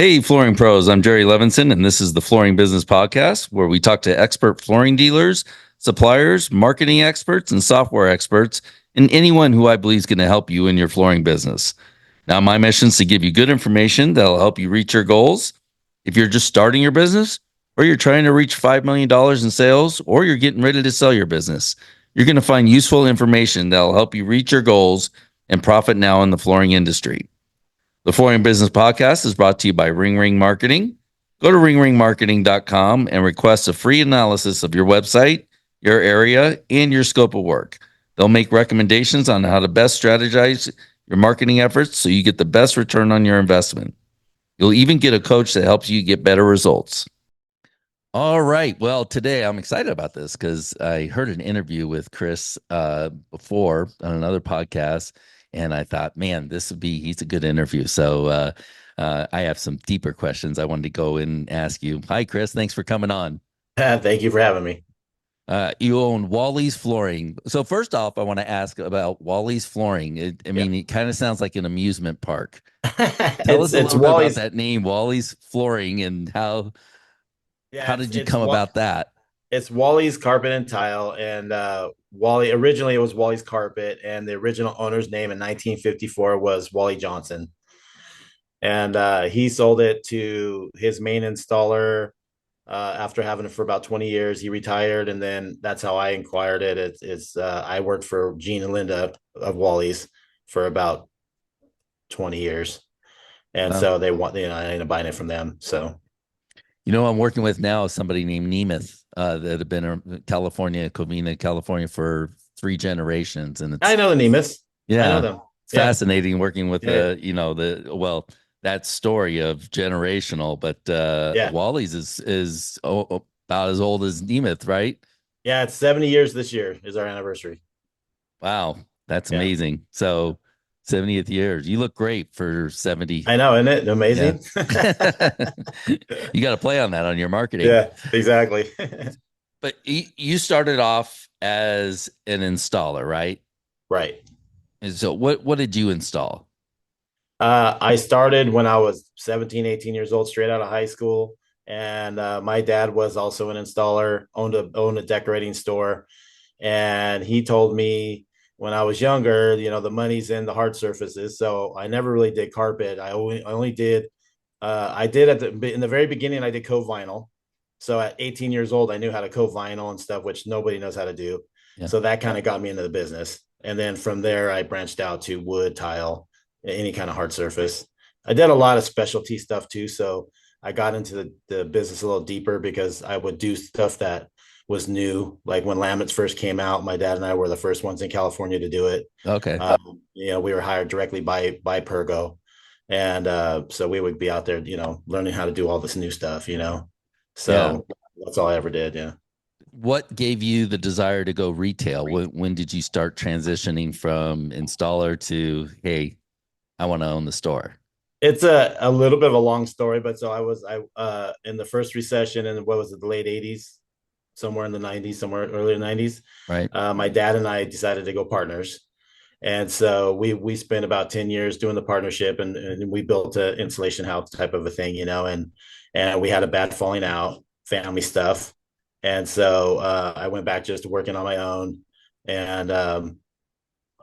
Hey, flooring pros. I'm Jerry Levinson, and this is the Flooring Business Podcast, where we talk to expert flooring dealers, suppliers, marketing experts, and software experts, and anyone who I believe is going to help you in your flooring business. Now, my mission is to give you good information that'll help you reach your goals. If you're just starting your business, or you're trying to reach $5 million in sales, or you're getting ready to sell your business, you're going to find useful information that'll help you reach your goals and profit now in the flooring industry. The Flooring Business Podcast is brought to you by Ring Ring Marketing. Go to ringringmarketing.com and request a free analysis of your website, your area, and your scope of work. They'll make recommendations on how to best strategize your marketing efforts so you get the best return on your investment. You'll even get a coach that helps you get better results. All right. Well, today I'm excited about this because I heard an interview with Chris before on another podcast. And I thought, man, he's a good interview. So I have some deeper questions I wanted to go and ask you. Hi, Chris. Thanks for coming on. Thank you for having me. You own Wally's Flooring. So first off, I want to ask about Wally's Flooring. Yeah. It kind of sounds like an amusement park. Tell it's us a it's little bit about Wally's. that name, Wally's Flooring, and Yeah, how did you come about that? it's Wally's Carpet and Tile, and Wally originally it was Wally's Carpet, and the original owner's name in 1954 was Wally Johnson, and he sold it to his main installer. After having it for about 20 years, he retired, and then that's how I acquired it. I worked for Gene and Linda of Wally's for about 20 years, and Well, so I ended up buying it from them. So I'm working with now somebody named Nemeth that have been in California, Covina, California for 3 generations. And I know the Nemus. I know yeah, them. it's Yeah. fascinating working with Yeah. that story of generational, but Yeah. Wally's is about as old as Nemeth, right? Yeah. It's 70 years this year is our anniversary. Wow, that's Yeah. amazing. So 70th year. You look great for 70. I know, isn't it Yeah. amazing? You got to play on that on your marketing. Yeah, exactly. But you started off as an installer, right? Right. And so what did you install? I started when I was 17, 18 years old, straight out of high school. And my dad was also an installer, owned a decorating store. And he told me when I was younger, the money's in the hard surfaces. So I never really did carpet. I only did I did in the very beginning, I did co-vinyl. So at 18 years old, I knew how to co-vinyl and stuff, which nobody knows how to do. Yeah. So that kind of got me into the business. And then from there, I branched out to wood, tile, any kind of hard surface. I did a lot of specialty stuff too. So I got into the business a little deeper because I would do stuff that was new. Like when laminates first came out, my dad and I were the first ones in California to do it. Okay. We were hired directly by Pergo, and so we would be out there, learning how to do all this new stuff. Yeah. So that's all I ever did. Yeah. What gave you the desire to go retail? When did you start transitioning from installer to, hey, I want to own the store? It's a little bit of a long story, but so I in the first recession in what was it, the late 80s, somewhere in the 90s, somewhere early 90s. Right. My dad and I decided to go partners. And so we spent about 10 years doing the partnership, and we built an insulation house type of a thing, and we had a bad falling out, family stuff. And so I went back just to working on my own. And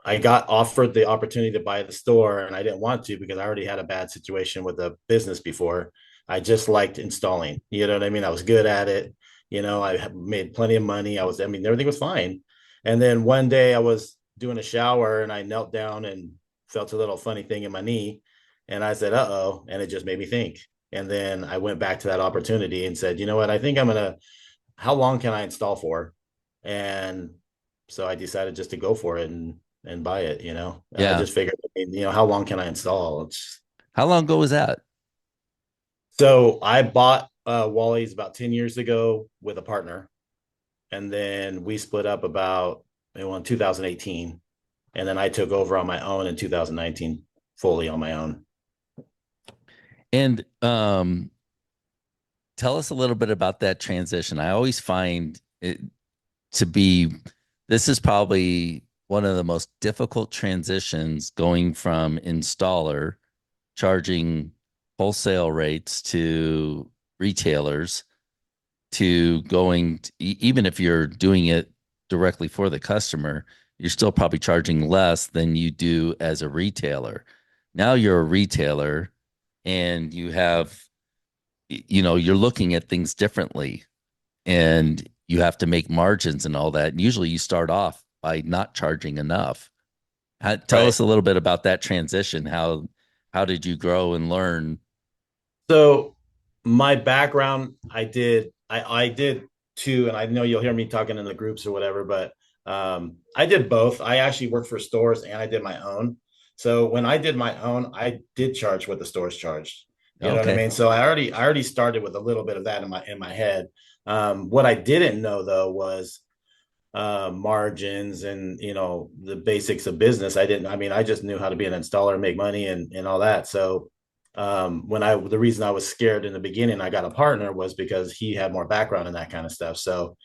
I got offered the opportunity to buy the store, and I didn't want to because I already had a bad situation with a business before. I just liked installing. You know what I mean? I was good at it. I made plenty of money. Everything was fine. And then one day I was doing a shower and I knelt down and felt a little funny thing in my knee. And I said, uh-oh. And it just made me think. And then I went back to that opportunity and said, you know what? I think how long can I install for? And so I decided just to go for it and buy it. I Yeah. just figured, how long can I install? How long ago was that? So I bought Wally's about 10 years ago with a partner. And then we split up about in 2018. And then I took over on my own in 2019, fully on my own. And tell us a little bit about that transition. I always find it to be, this is probably one of the most difficult transitions, going from installer charging wholesale rates to retailers to going even if you're doing it directly for the customer, you're still probably charging less than you do as a retailer. Now you're a retailer and you have, you're looking at things differently and you have to make margins and all that. And usually you start off by not charging enough. Tell Right. us a little bit about that transition. How did you grow and learn? So my background, I did too, and I know you'll hear me talking in the groups or whatever, but I did both. I actually worked for stores and I did my own. So when I did my own, I did charge what the stores charged. You know what I Okay. mean? So I already started with a little bit of that in my head. What I didn't know though was margins and the basics of business. I just knew how to be an installer, make money, and all that. So the reason I was scared in the beginning I got a partner was because he had more background in that kind of stuff. So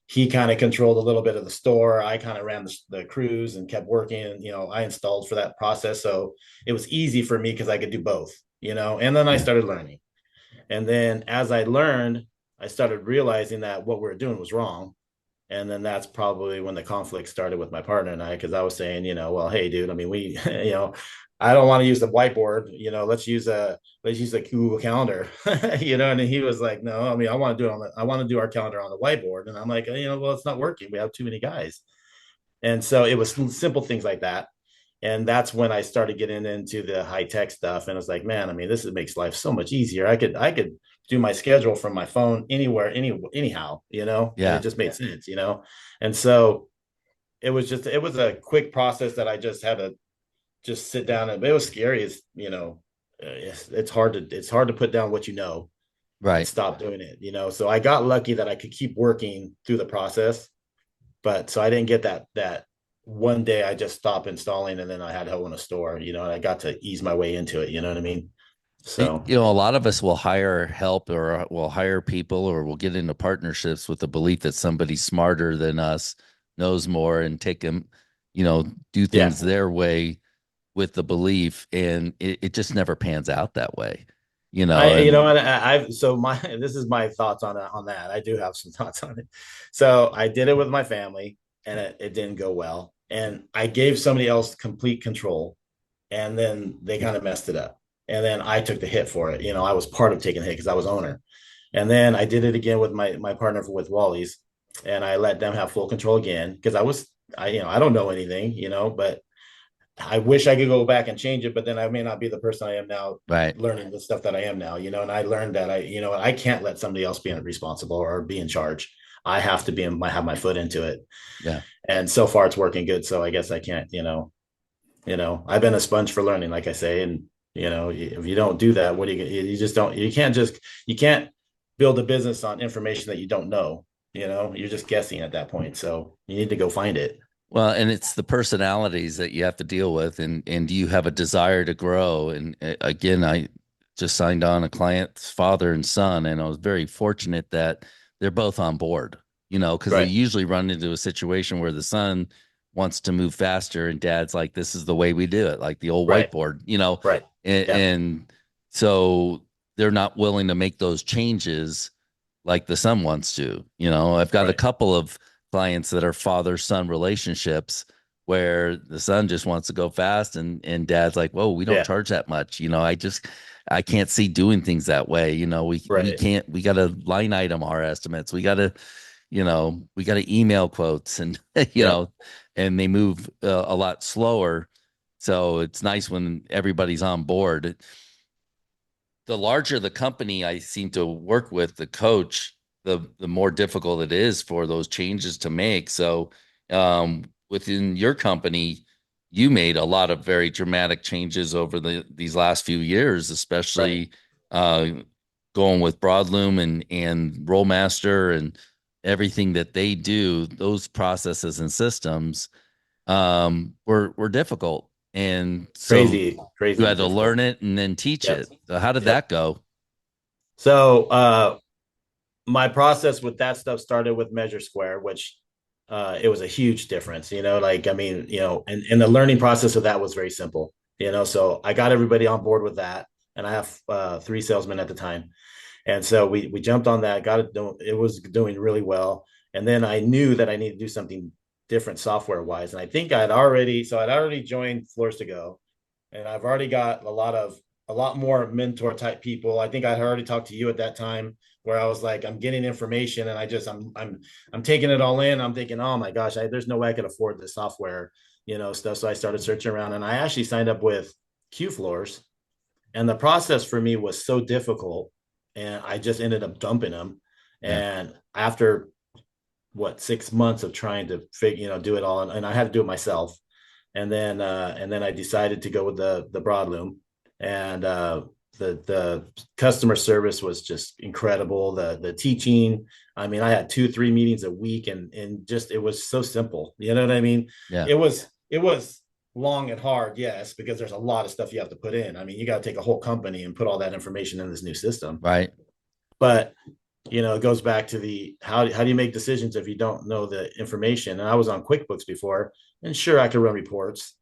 he kind of controlled a little bit of the store. I kind of ran the crews and kept working. I installed for that process, so it was easy for me because I could do both. And then I Yeah. started learning, and then as I learned, I started realizing that what we were doing was wrong. And then that's probably when the conflict started with my partner and I, because I was saying, well, hey, dude, I mean, we, I don't want to use the whiteboard, let's use a Google Calendar, and he was like, no, I mean, I want to do our calendar on the whiteboard. And I'm like, well, it's not working. We have too many guys. And so it was simple things like that. And that's when I started getting into the high tech stuff. And I was like, man, I mean, makes life so much easier. I could do my schedule from my phone anywhere, anyhow, and it Yeah. just made sense. And so it was a quick process that I just had to just sit down and it was scary. It's hard to put down what and Right. stop doing it. So I got lucky that I could keep working through the process, but so I didn't get that one day I just stopped installing and then I had help in a store, and I got to ease my way into it. You know what I mean? So A lot of us will hire help or will hire people or we'll get into partnerships with the belief that somebody smarter than us knows more and take them, do yeah, things their way with the belief. And it just never pans out that way, I you know and and I've so my this is my thoughts on that. I do have some thoughts on it. So I did it with my family and it didn't go well. And I gave somebody else complete control and then they kind of messed it up. And then I took the hit for it. I was part of taking the hit because I was owner. And then I did it again with my partner with Wally's, and I let them have full control again because I don't know anything, but I wish I could go back and change it, but then I may not be the person I am now, right. learning the stuff that I am now, and I learned that I can't let somebody else be responsible or be in charge. I have to have my foot into it. Yeah. And so far it's working good. So I guess I can't, I've been a sponge for learning, like I say. And, if you don't do that, what do you just don't, you can't build a business on information that you don't know, you're just guessing at that point. So you need to go find it. Well, and it's the personalities that you have to deal with, and do you have a desire to grow? And again, I just signed on a client's father and son, and I was very fortunate that they're both on board. Because they Right. usually run into a situation where the son wants to move faster, and dad's like, "This is the way we do it," like the old Right. whiteboard. Right. And, Yeah. and so they're not willing to make those changes like the son wants to. I've got a Right. couple of clients that are father son relationships where the son just wants to go fast and dad's like, whoa, we don't Yeah. charge that much. I can't see doing things that way. We Right. can't, we got to line item our estimates. We got to email quotes and, Yeah. and they move a lot slower. So it's nice when everybody's on board. The larger the company I seem to work with, the coach, the more difficult it is for those changes to make. So, within your company, you made a lot of very dramatic changes over these last few years, Right. especially uh, going with Broadloom and Rollmaster and everything that they do. Those processes and systems were difficult, and so Crazy, you crazy had to difficult. learn it and then teach Yep. it. So how did that Yep. go? So my process with that stuff started with Measure Square, which it was a huge difference, like I mean, and the learning process of that was very simple, so I got everybody on board with that. and I have 3 salesmen at the time. And so we jumped on that, got it. It was doing really well. And then I knew that I needed to do something different software wise. And I think I'd already joined Floors to Go, and I've already got a lot more mentor type people. I think I had already talked to you at that time where I was like, I'm getting information and I'm taking it all in. I'm thinking, oh my gosh, there's no way I could afford this software, stuff. So I started searching around and I actually signed up with Q Floors, and the process for me was so difficult, and I just ended up dumping them. Yeah. And after 6 months of trying to do it all, and I had to do it myself. And then I decided to go with the broadloom, and the customer service was just incredible. The teaching, I mean, I had 2-3 meetings a week, and just it was so simple. You know what I mean? Yeah. It was long and hard, yes, because there's a lot of stuff you have to put in. I mean, you got to take a whole company and put all that information in this new system. Right. But it goes back to the how do you make decisions if you don't know the information? And I was on QuickBooks before, and sure, I could run reports,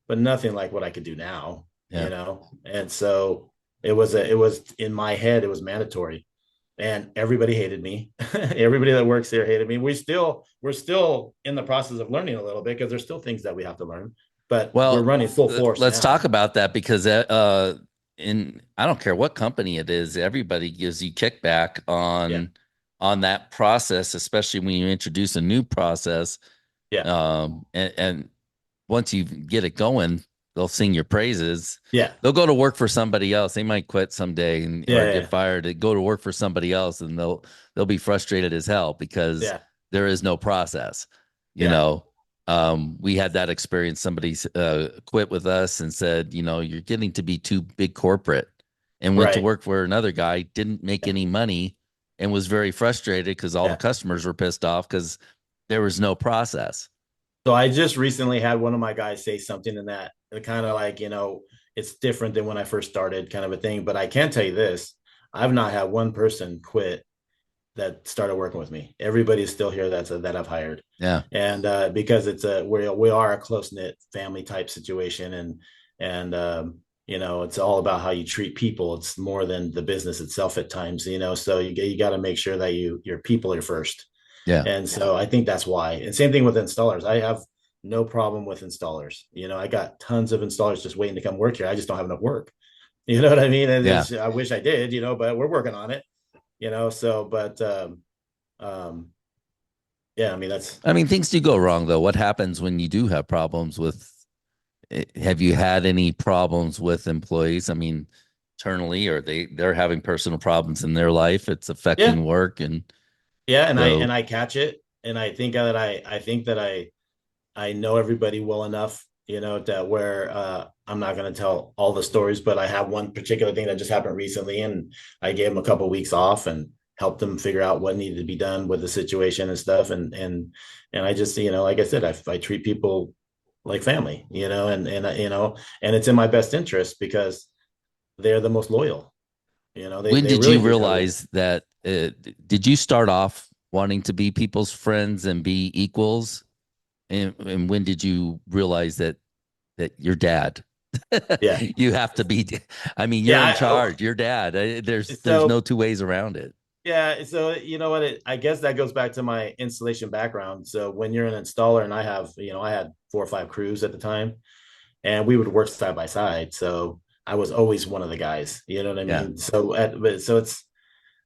but nothing like what I could do now. Yeah. And so it was in my head, it was mandatory, and everybody hated me. Everybody that works there hated me. We're still in the process of learning a little bit because there's still things that we have to learn, but we're Well, running full force let's now. talk about that because in I don't care what company it is, everybody gives you kickback Yeah. on that process, especially when you introduce a new process. Yeah. And once you get it going, they'll sing your praises. Yeah. They'll go to work for somebody else. They might quit someday or Yeah. get fired to go to work for somebody else, and they'll be frustrated as hell because Yeah. there is no process. You Yeah. know, we had that experience. Somebody quit with us and said, you're getting to be too big corporate, and went to Right. work for another guy, didn't make any money, and was very frustrated because all the Yeah. customers were pissed off because there was no process. So I just recently had one of my guys say something in that kind of like, it's different than when I first started kind of a thing. But I can tell you this, I've not had one person quit that started working with me. Everybody's still here that I've hired. Yeah. And because we are a close knit family type situation, and it's all about how you treat people. It's more than the business itself at times, so you got to make sure that your people are first. Yeah. And so I think that's why. And same thing with installers. I have no problem with installers. I got tons of installers just waiting to come work here. I just don't have enough work. You know what I mean? And Yeah. I wish I did, but we're working on it, so, but, yeah, I mean, things do go wrong though. What happens when you do have problems have you had any problems with employees? I mean, internally, or they're having personal problems in their life. It's affecting work yeah. And I catch it. And I think that I know everybody well enough, that where I'm not going to tell all the stories, but I have one particular thing that just happened recently, and I gave them a couple of weeks off and helped them figure out what needed to be done with the situation and stuff. And I just, like I said, I treat people like family, and it's in my best interest because they're the most loyal. When they did really you realize that? Did you start off wanting to be people's friends and be equals? And when did you realize that your dad, Yeah. you have to be, I mean, you're Yeah. in charge, your dad, there's So no two ways around it. yeah, so you know what? I guess that goes back to my installation background. So when you're an installer, and I had 4 or 5 crews at the time, and we would work side by side. So I was always one of the guys. You know what I Yeah. mean? So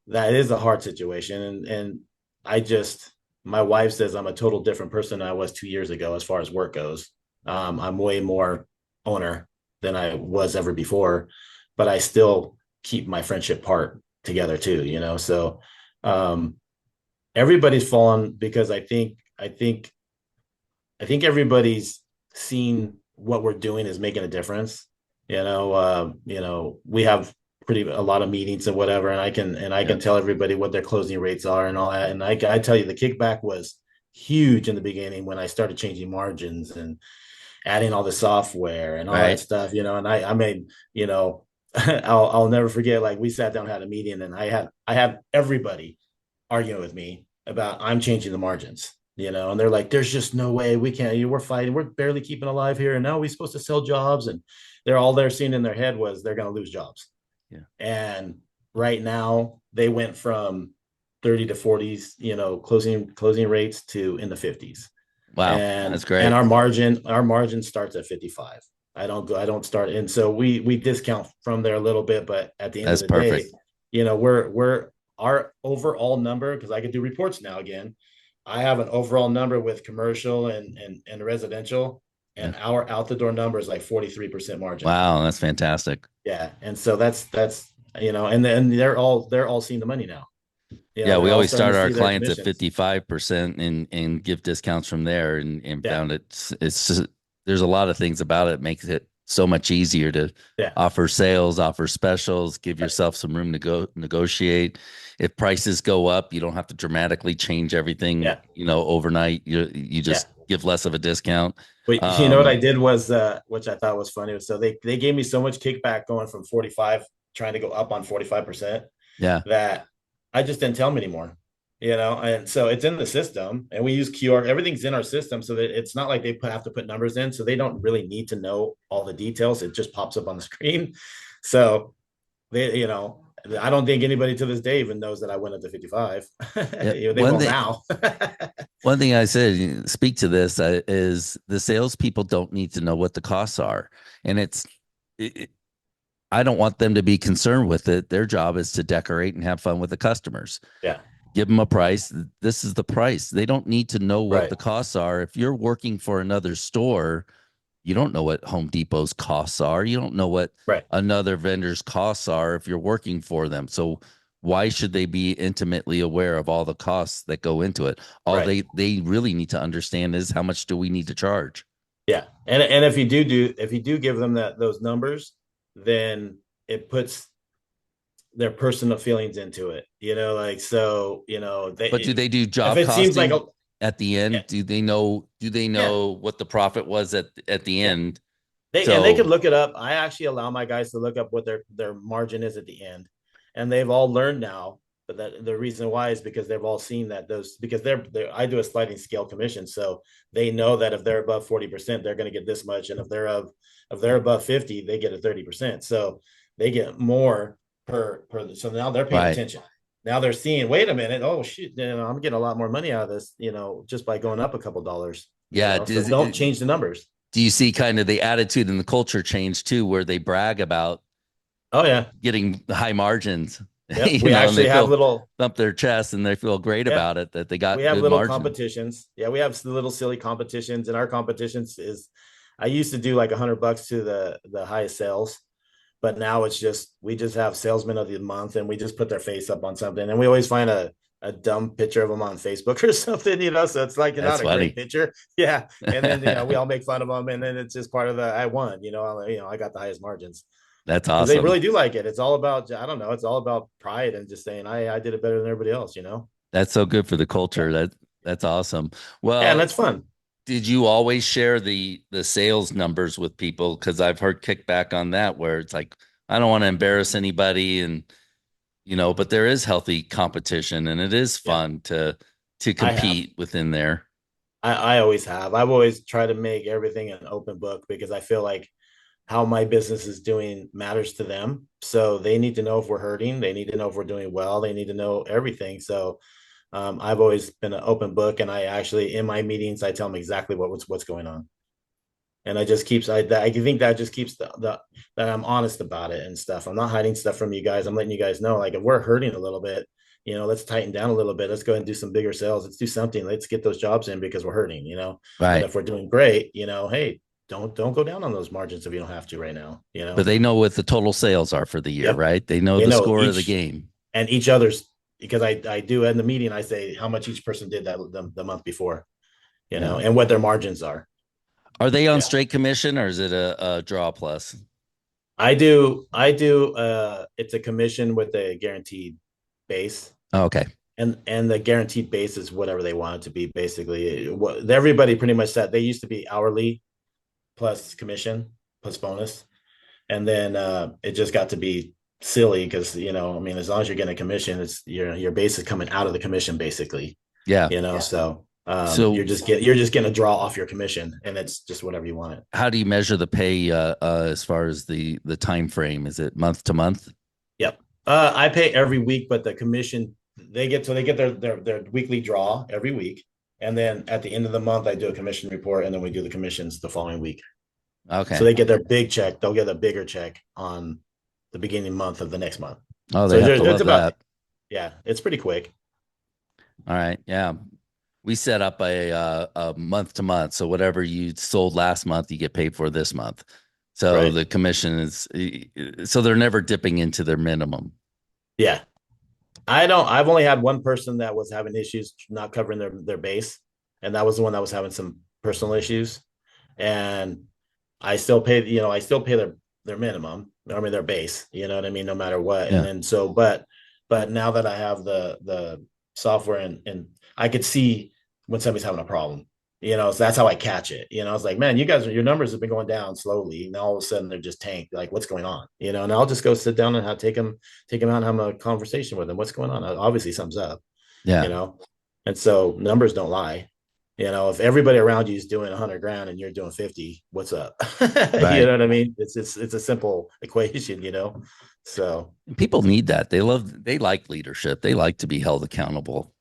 that is a hard situation, and I just my wife says I'm a total different person than I was 2 years ago as far as work goes. I'm way more owner than I was ever before, but I still keep my friendship part together too. So um, everybody's fallen because I think everybody's seen what we're doing is making a difference. We have a lot of meetings and whatever, and I can tell everybody what their closing rates are and all that. And I tell you, the kickback was huge in the beginning when I started changing margins and adding all the software and all that Right. stuff. And I made, I'll never forget. Like, we sat down, had a meeting, and I had everybody arguing with me about I'm changing the margins. And they're like, there's just no way we can't. We're fighting. We're barely keeping alive here, and now we're supposed to sell jobs. And they're seeing in their head was they're going to lose jobs. Yeah. And right now they went from 30 to 40s, closing rates to in the 50s. Wow. And That's great. our margin starts at 55. I don't start. And so we discount from there a little bit, but at the end of That's the day, perfect. we're our overall number, because I could do reports now again. I have an overall number with commercial and residential, Yeah. and our out the door number is like 43% margin. Wow. That's fantastic. Yeah. And so that's and then they're all seeing the money now. Yeah, we They're all always starting start to our see their clients at commissions. 55% and give discounts from there and Yeah. found it's just, there's a lot of things about it makes it so much easier to Yeah. offer sales, offer specials, give Right. yourself some room to go negotiate. If prices go up, you don't have to dramatically change everything, Yeah. overnight. You Yeah. just give less of a discount. But you know what I Um, did was, which I thought was funny. So they gave me so much kickback going from 45, trying to go up on 45%, yeah. that I just didn't tell them anymore. And so it's in the system, and we use QR. Everything's in our system, so that it's not like they have to put numbers in. So they don't really need to know all the details. It just pops up on the screen. So I don't think anybody to this day even knows that I went up to 55. Yeah. They will now. One thing I said, speak to this, is the salespeople don't need to know what the costs are, and it, I don't want them to be concerned with it. Their job is to decorate and have fun with the customers. Yeah. Give them a price. This is the price. They don't need to know what Right. the costs are. If you're working for another store, you don't know what Home Depot's costs are. You don't know what Right. another vendor's costs are if you're working for them. So why should they be intimately aware of all the costs that go into it? All Right. they really need to understand is how much do we need to charge? Yeah. And if you do give them those numbers, then it puts their personal feelings into it. Like, so, But do they do if job it seems like costing at the yeah, end? Do they yeah, know what the profit was at the yeah. end? They could So look it up. I actually allow my guys to look up what their margin is at the end, and they've all learned now. But that the reason why is because they've all seen that those because they're I do a sliding scale commission, so they know that if they're above 40%, they're going to get this much, and if they're above 50, they get a 30%. So they get more per. So now they're paying right. attention. Now they're seeing. Wait a minute. Oh shit! I'm getting a lot more money out of this. Just by going up a couple dollars. Yeah. So don't change the numbers. Do you see kind of the attitude and the culture change too, where they brag about Oh yeah. getting high margins, Yep. We and they actually have feel little, thump their chest and they feel great yeah, about it that they we got have good little margin. competitions. Yeah, we have little silly competitions, and our competitions is, I used to do like $100 to the highest sales, but now it's just we just have salesman of the month, and we just put their face up on something, and we always find a dumb picture of them on Facebook or something. So it's like That's not a great funny. picture. Yeah. And then we all make fun of them, and then it's just part of the I won. I got the highest margins, That's because they awesome. really do like it. It's all about, I don't know, it's all about pride and just saying I did it better than everybody else. That's so good for the Yeah. culture. That's awesome. Yeah, and Well, that's fun. did you always share the sales numbers with people? Because I've heard kickback on that where it's like, I don't want to embarrass anybody, and but there is healthy competition and it is Yeah, fun to I have. compete within there. I always have. I've always tried to make everything an open book, because I feel like how my business is doing matters to them. So they need to know if we're hurting. They need to know if we're doing well. They need to know everything. So I've always been an open book, and I actually in my meetings I tell them exactly what's going on, and I think that just keeps the that I'm honest about it and stuff. I'm not hiding stuff from you guys. I'm letting you guys know, like, if we're hurting a little bit, let's tighten down a little bit. Let's go ahead and do some bigger sales. Let's do something. Let's get those jobs in, because we're hurting. But Right. if we're doing great, hey, don't go down on those margins if you don't have to right But now. they know what the total sales are for the year, Yep. right? They know They the know score of the each game. and each other's, because I do in the meeting, I say how much each person did that the month before, Yeah. and what their margins are. Are they on Yeah. straight commission or is it a draw plus? I do it's a commission with a guaranteed base, Oh, okay. and the guaranteed base is whatever they want it to be. Basically, what everybody pretty much said, they used to be hourly plus commission plus bonus, and then it just got to be silly, because I mean, as long as you're getting a commission, it's your base is coming out of the commission basically. Yeah. So you're So just getting a draw off your commission, and it's just whatever you want it. how do you measure the pay as far as the time frame? Is it month to month? I pay every week, but the commission they get their weekly draw every week, and then at the end of the month, I do a commission report, and then we do the commissions the following week. So Okay. they get their big check. They'll get a bigger check on the beginning month of the next month. Oh, they So have to it's love about that. yeah, it's pretty quick. All right. Yeah. We set up a month to month. So whatever you sold last month, you get paid for this month. So Right. the commission is, so they're never dipping into their minimum. Yeah. I've only had one person that was having issues not covering their base, and that was the one that was having some personal issues. And I still pay their minimum, I mean their base, you know what I mean, no matter what. And Yeah. then so but now that I have the software and I could see when somebody's having a problem, so that's how I catch it. It's like, man, your numbers have been going down slowly. And all of a sudden they're just tanked. Like, what's going on? And I'll just go sit down and take them out and have a conversation with them. What's going on? Obviously something's up, you Yeah. know? And so numbers don't lie. If everybody around you is doing 100 grand and you're doing 50, what's up? You Right. know what I mean? It's a simple equation, So People need that. They like leadership. They like to be held accountable.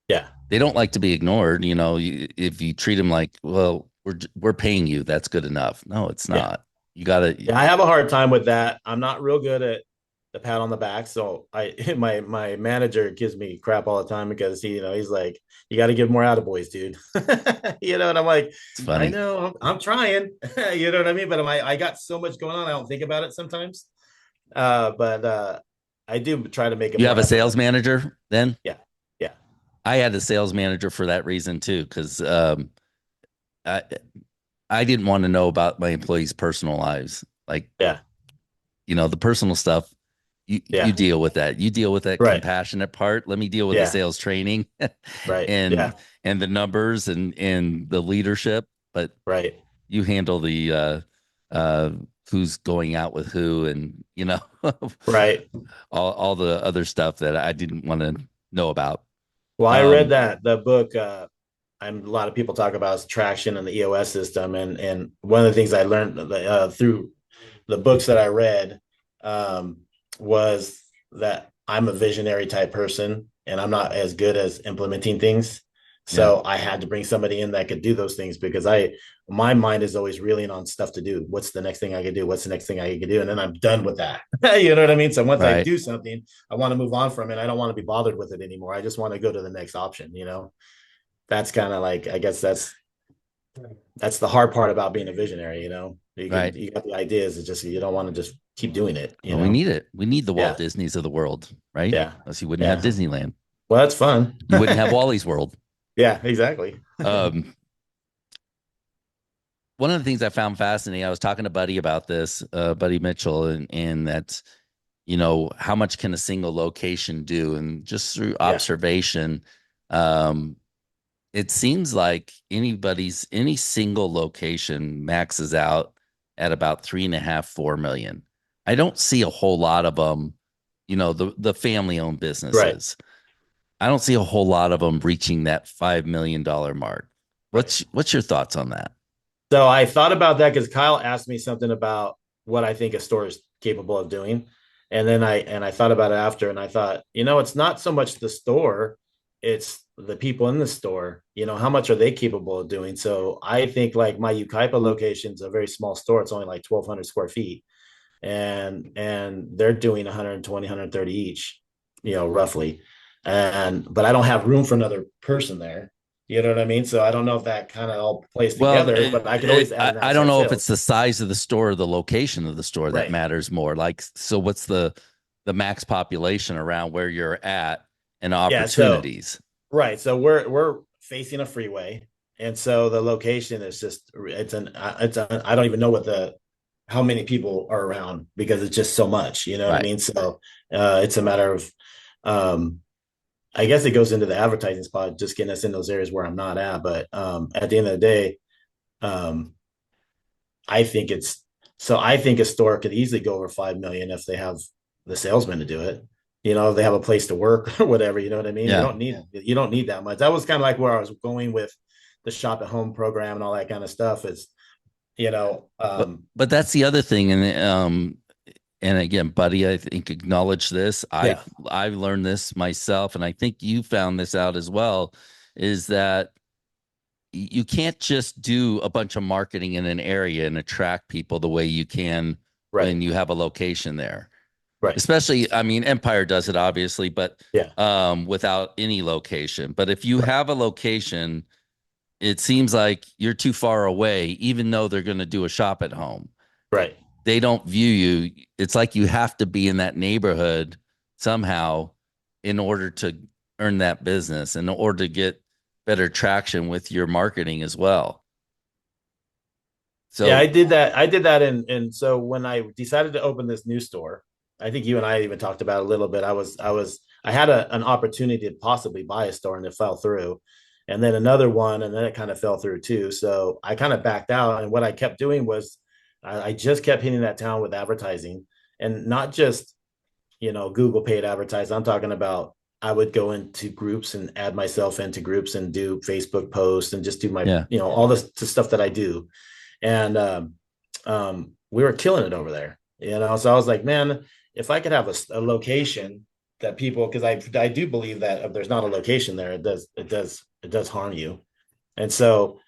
yeah, They don't like to be ignored. If you treat them like, well, we're paying you, that's good enough. No, it's yeah, not. You gotta, yeah. I have a hard time with that. I'm not real good at the pat on the back. So I my manager gives me crap all the time because he's like, you got to give more attaboys, dude. And I'm like, it's I funny. know, I'm trying. You know what I mean? But I got so much going on, I don't think about it sometimes. But I do try to make it You more have a effort. sales manager then? Yeah, yeah, I had a sales manager for that reason too, because I I didn't want to know about my employees' personal lives. Like, yeah, the personal stuff, you yeah. deal with that. You deal with that Right, compassionate part. Let me deal with the yeah, sales training right, and yeah, and the numbers and the leadership. But right, you handle the uh who's going out with who and right. all the other stuff that I didn't want to know about. Well, I read Um, that the book. A lot of people talk about traction and the EOS system, and one of the things I learned through the books that I read um, was that I'm a visionary type person, and I'm not as good as implementing things. yeah, So I had to bring somebody in that could do those things because my mind is always reeling on stuff to do. What's the next thing I could do? What's the next thing I could do? And then I'm done with that. You know what I mean? So once I right. do something, I want to move on from it. I don't want to be bothered with it anymore. I just want to go to the next option. That's kind of like, I guess that's the hard part about being a visionary. Right. You got the ideas. It's just you don't want to just keep doing it. Well, we need it. We need the Walt Yeah, Disneys of the world, right? yeah, Else you wouldn't have yeah. Disneyland. Well, that's fun. You wouldn't have Wally's World. Yeah, exactly. Um, One of the things I found fascinating, I was talking to Buddy about this, Buddy Mitchell, and that's, how much can a single location do? And just through Yeah, observation, um, it seems like any single location maxes out at about 3.5, 4 million. I don't see a whole lot of them, the family owned right, businesses. I don't see a whole lot of them reaching that $5 million mark. right. What's your thoughts on that? So I thought about that because Kyle asked me something about what I think a store is capable of doing. And then I thought about it after and I thought, it's not so much the store, it's the people in the store. How much are they capable of doing? So I think like my Ukaipa location is a very small store. It's only like 1,200 square feet. And they're doing 120, 130 each, roughly. But I don't have room for another person there. You know what I mean? So I don't know if that kind of all plays Well, together, but I could always add an I don't outside know if it's sales. the size of the store or the location of the store that Right. matters more. Like, so what's the max population around where you're at and Yeah. So opportunities? right. So we're facing a freeway. And so the location is just I don't even know how many people are around because it's just so much, you know what I Right. mean? So it's a matter of um I guess it goes into the advertising spot, just getting us in those areas where I'm not at. But at the end of the day, um, I think I think a store could easily go over 5 million if they have the salesman to do it. If they have a place to work or whatever. You know what I mean? Yeah. You don't need that much. That was kind of like where I was going with the shop at home program and all that kind of stuff. Is you know, But um, but that's the other thing, and and again, buddy, I think acknowledge this. Yeah. I've learned this myself, and I think you found this out as well, is that you can't just do a bunch of marketing in an area and attract people the way you can Right. when you have a location there. Right. Especially, I mean, Empire does it obviously, but Yeah. without any location. But if you Right. have a location, it seems like you're too far away, even though they're going to do a shop at home. Right. They don't view you. It's like you have to be in that neighborhood somehow in order to earn that business, in order to get better traction with your marketing as well. Yeah, I So, did that. I did that, and so when I decided to open this new store, I think you and I even talked about it a little bit. I had an opportunity to possibly buy a store, and it fell through, and then another one, and then it kind of fell through too. So I kind of backed out, and what I kept doing was I just kept hitting that town with advertising, and not just Google paid advertising. I'm talking about I would go into groups and add myself into groups and do Facebook posts and just do my yeah, all this stuff that I do, and we were killing it over there. So I was like, man, if I could have a location that people, because I do believe that if there's not a location there, it does harm you. And so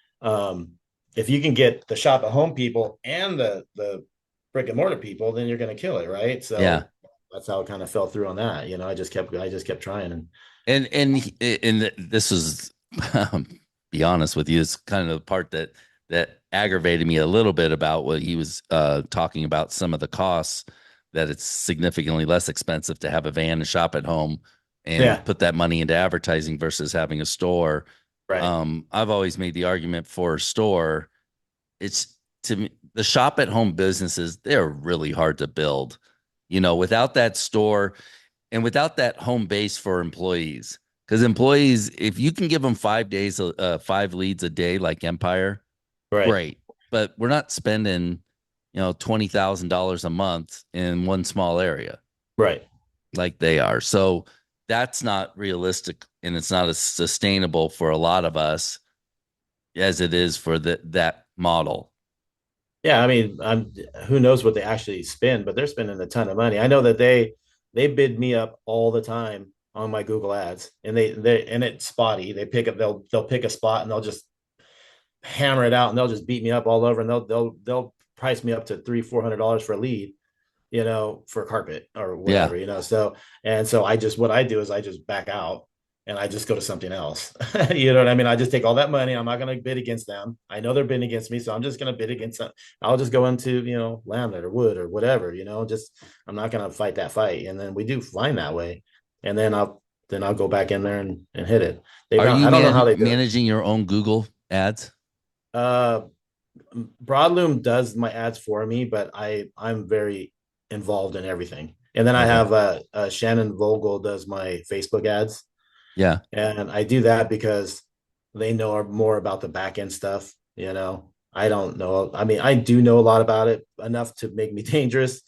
if you can get the shop at home people and the brick and mortar people, then you're going to kill it, right? yeah. So that's how it kind of fell through on that. I just kept trying, and And this was, be honest with you, it's kind of the part that aggravated me a little bit about what he was talking about, some of the costs, that it's significantly less expensive to have a van and shop at home and yeah, put that money into advertising versus having a store. right, I've always made the argument for a store. It's, to me, the shop at home businesses, they're really hard to build. Without that store and without that home base for employees. Because employees, if you can give them 5 days, 5 leads a day like Empire, right, great. But we're not spending, $20,000 a month in one small area right. like they are. So that's not realistic, and it's not as sustainable for a lot of us as it is for that model. Yeah, I mean, who knows what they actually spend, but they're spending a ton of money. I know that they bid me up all the time on my Google ads, and it's spotty. They'll pick a spot and they'll just hammer it out, and they'll just beat me up all over, and they'll price me up to $300-400 for a lead, for carpet or Yeah. whatever, so what I do is I just back out and I just go to something else. You know what I mean? I just take all that money. I'm not going to bid against them. I know they're bidding against me, so I'm just going to bid against them. I'll just go into, laminate or wood or whatever, just, I'm not going to fight that fight. And then we do fine that way. And then I'll go back in there and hit it. Are you I don't know how they do it. managing your own Google ads? Uh, Broadloom does my ads for me, but I'm very involved in everything. And then I Okay. have Shannon Vogel does my Facebook ads, Yeah. and I do that because they know more about the back end stuff. I don't know. I mean, I do know a lot about it, enough to make me dangerous.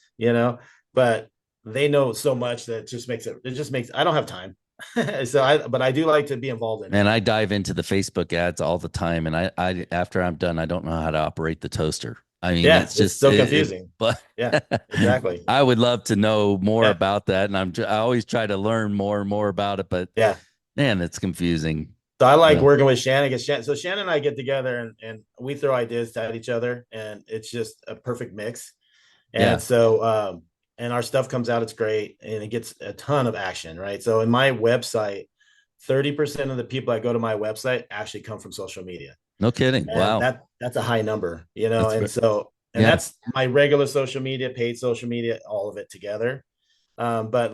But they know so much that it just makes I don't have time. But I do like to be involved in it. Man, I dive into the Facebook ads all the time, and I after I'm done, I don't know how to operate the toaster. I mean, Yeah, it's it's just so confusing. but Yeah, exactly. I would love to know more Yeah, about that, and I always try to learn more and more about it, but yeah. man, it's confusing. So I like Yeah, working with Shannon. So Shannon and I get together, and we throw ideas at each other, and it's just a perfect mix. And yeah, so and our stuff comes out, it's great, and it gets a ton of action, right? So in my website, 30% of the people that go to my website actually come from social media. no kidding. And Wow, that's a high number, that's and so and yeah, that's my regular social media, paid social media, all of it together. But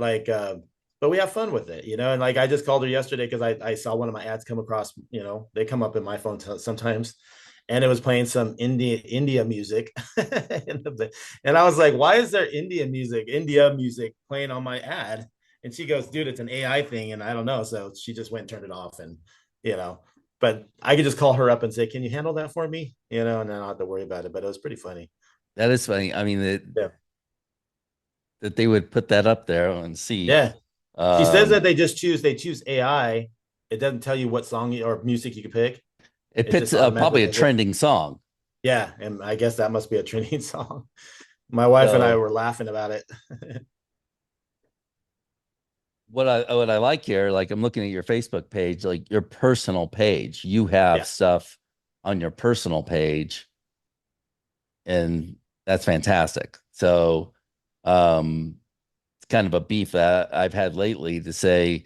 but we have fun with it, and like I just called her yesterday because I saw one of my ads come across, they come up in my phone sometimes, and it was playing some India music. And I was like, why is there India music playing on my ad? And she goes, dude, it's an AI thing, and I don't know. So she just went and turned it off, and you know, but I could just call her up and say, can you handle that for me? And then I don't have to worry about it. But it was pretty funny. that is funny. I mean, Yeah. that they would put that up there and see. Yeah. She says that Um, they choose AI. It doesn't tell you what song or music you can pick. it It picks just automatically probably a picks it. trending song. Yeah, and I guess that must be a trending song. My wife and I So were laughing about it. what I like here, like I'm looking at your Facebook page, like your personal page. You have Yeah. stuff on your personal page, and that's fantastic. So it's kind of a beef that I've had lately to say,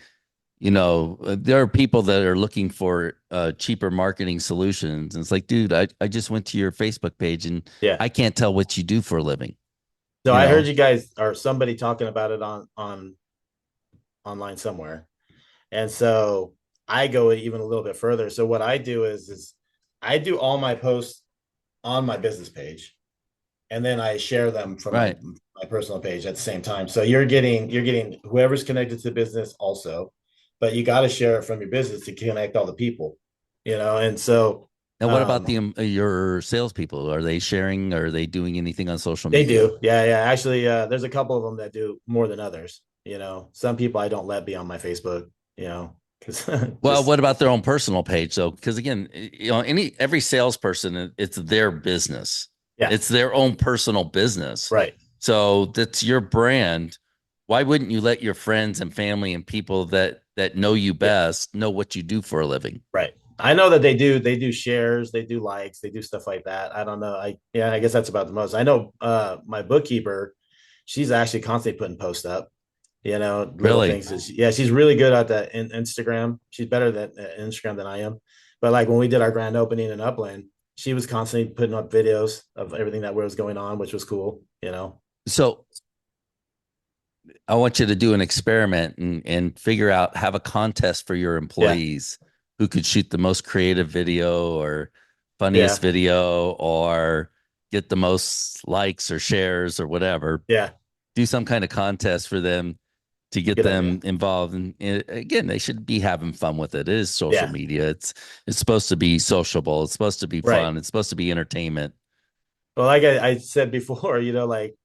there are people that are looking for cheaper marketing solutions. And it's like, dude, I just went to your Facebook page and Yeah. I can't tell what you do for a living, So you I heard know? you guys or somebody talking about it on online somewhere. And so I go even a little bit further. So what I do is I do all my posts on my business page, and then I share them from Right. my personal page at the same time. So you're getting whoever's connected to the business also, but you got to share it from your business to connect all the people, And so Now, what about um, your salespeople? Are they sharing? Are they doing anything on social they media? do, yeah, yeah. Actually, there's a couple of them that do more than others. Some people I don't let be on my Facebook, because Well, just what about their own personal page though? Because again, every salesperson, it's their business. yeah, It's their own personal business. right. So that's your brand. Why wouldn't you let your friends and family and people that know you Yeah. best know what you do for a living? Right. I know that they do shares, they do likes, they do stuff like that. I don't know. I guess that's about the most. I know my bookkeeper, she's actually constantly putting posts up, little Really? things. Yeah, she's really good at that in Instagram. She's better at Instagram than I am. But like when we did our grand opening in Upland, she was constantly putting up videos of everything that was going on, which was cool. So I want you to do an experiment and figure out, have a contest for your Yeah. employees who could shoot the most creative video or Yeah. funniest video or get the most likes or shares or whatever. Yeah. Do some kind of contest for them to get Good idea. them involved. And again, they should be having fun with it. It is social Yeah. media. It's supposed to be sociable. It's supposed to be Right. fun. It's supposed to be entertainment. Well, like I said before, like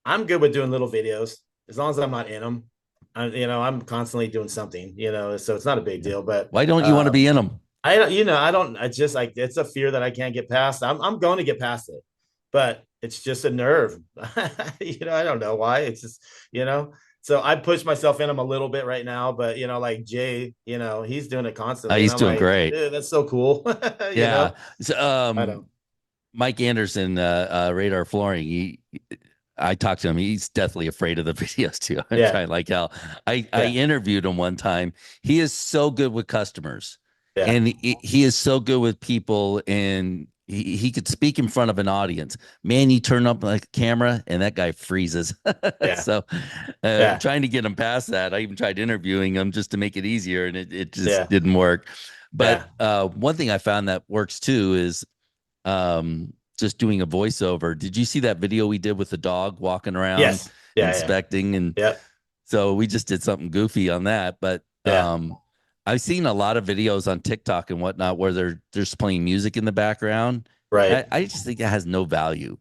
I'm good with doing little videos as long as I'm not in them. I'm constantly doing something, so it's not a big deal. But Why don't you want to be in them? I don't, I don't, I just like it's a fear that I can't get past. I'm going to get past it, but it's just a nerve. I don't know why. It's just, you know. So I push myself in them a little bit right now, but like Jay, he's doing it constantly, and He's I'm doing like, great. that's so cool. you Yeah. know, So, I don't. Mike Anderson, Radar Flooring. I talked to him. He's deathly afraid of the videos too. I'm Yeah, trying like hell. I yeah, interviewed him one time. He is so good with customers, yeah, and he is so good with people, and he could speak in front of an audience. Man, you turn up like a camera, and that guy freezes. yeah, So, yeah, trying to get him past that, I even tried interviewing him just to make it easier, and it just yeah, didn't work. yeah. But one thing I found that works too is just doing a voiceover. Did you see that video we did with the dog walking around Yes, yeah, yeah, inspecting? And yeah, so we just did something goofy on that. But yeah. I've seen a lot of videos on TikTok and whatnot where they're just playing music in the background. Right, I just think it has no value.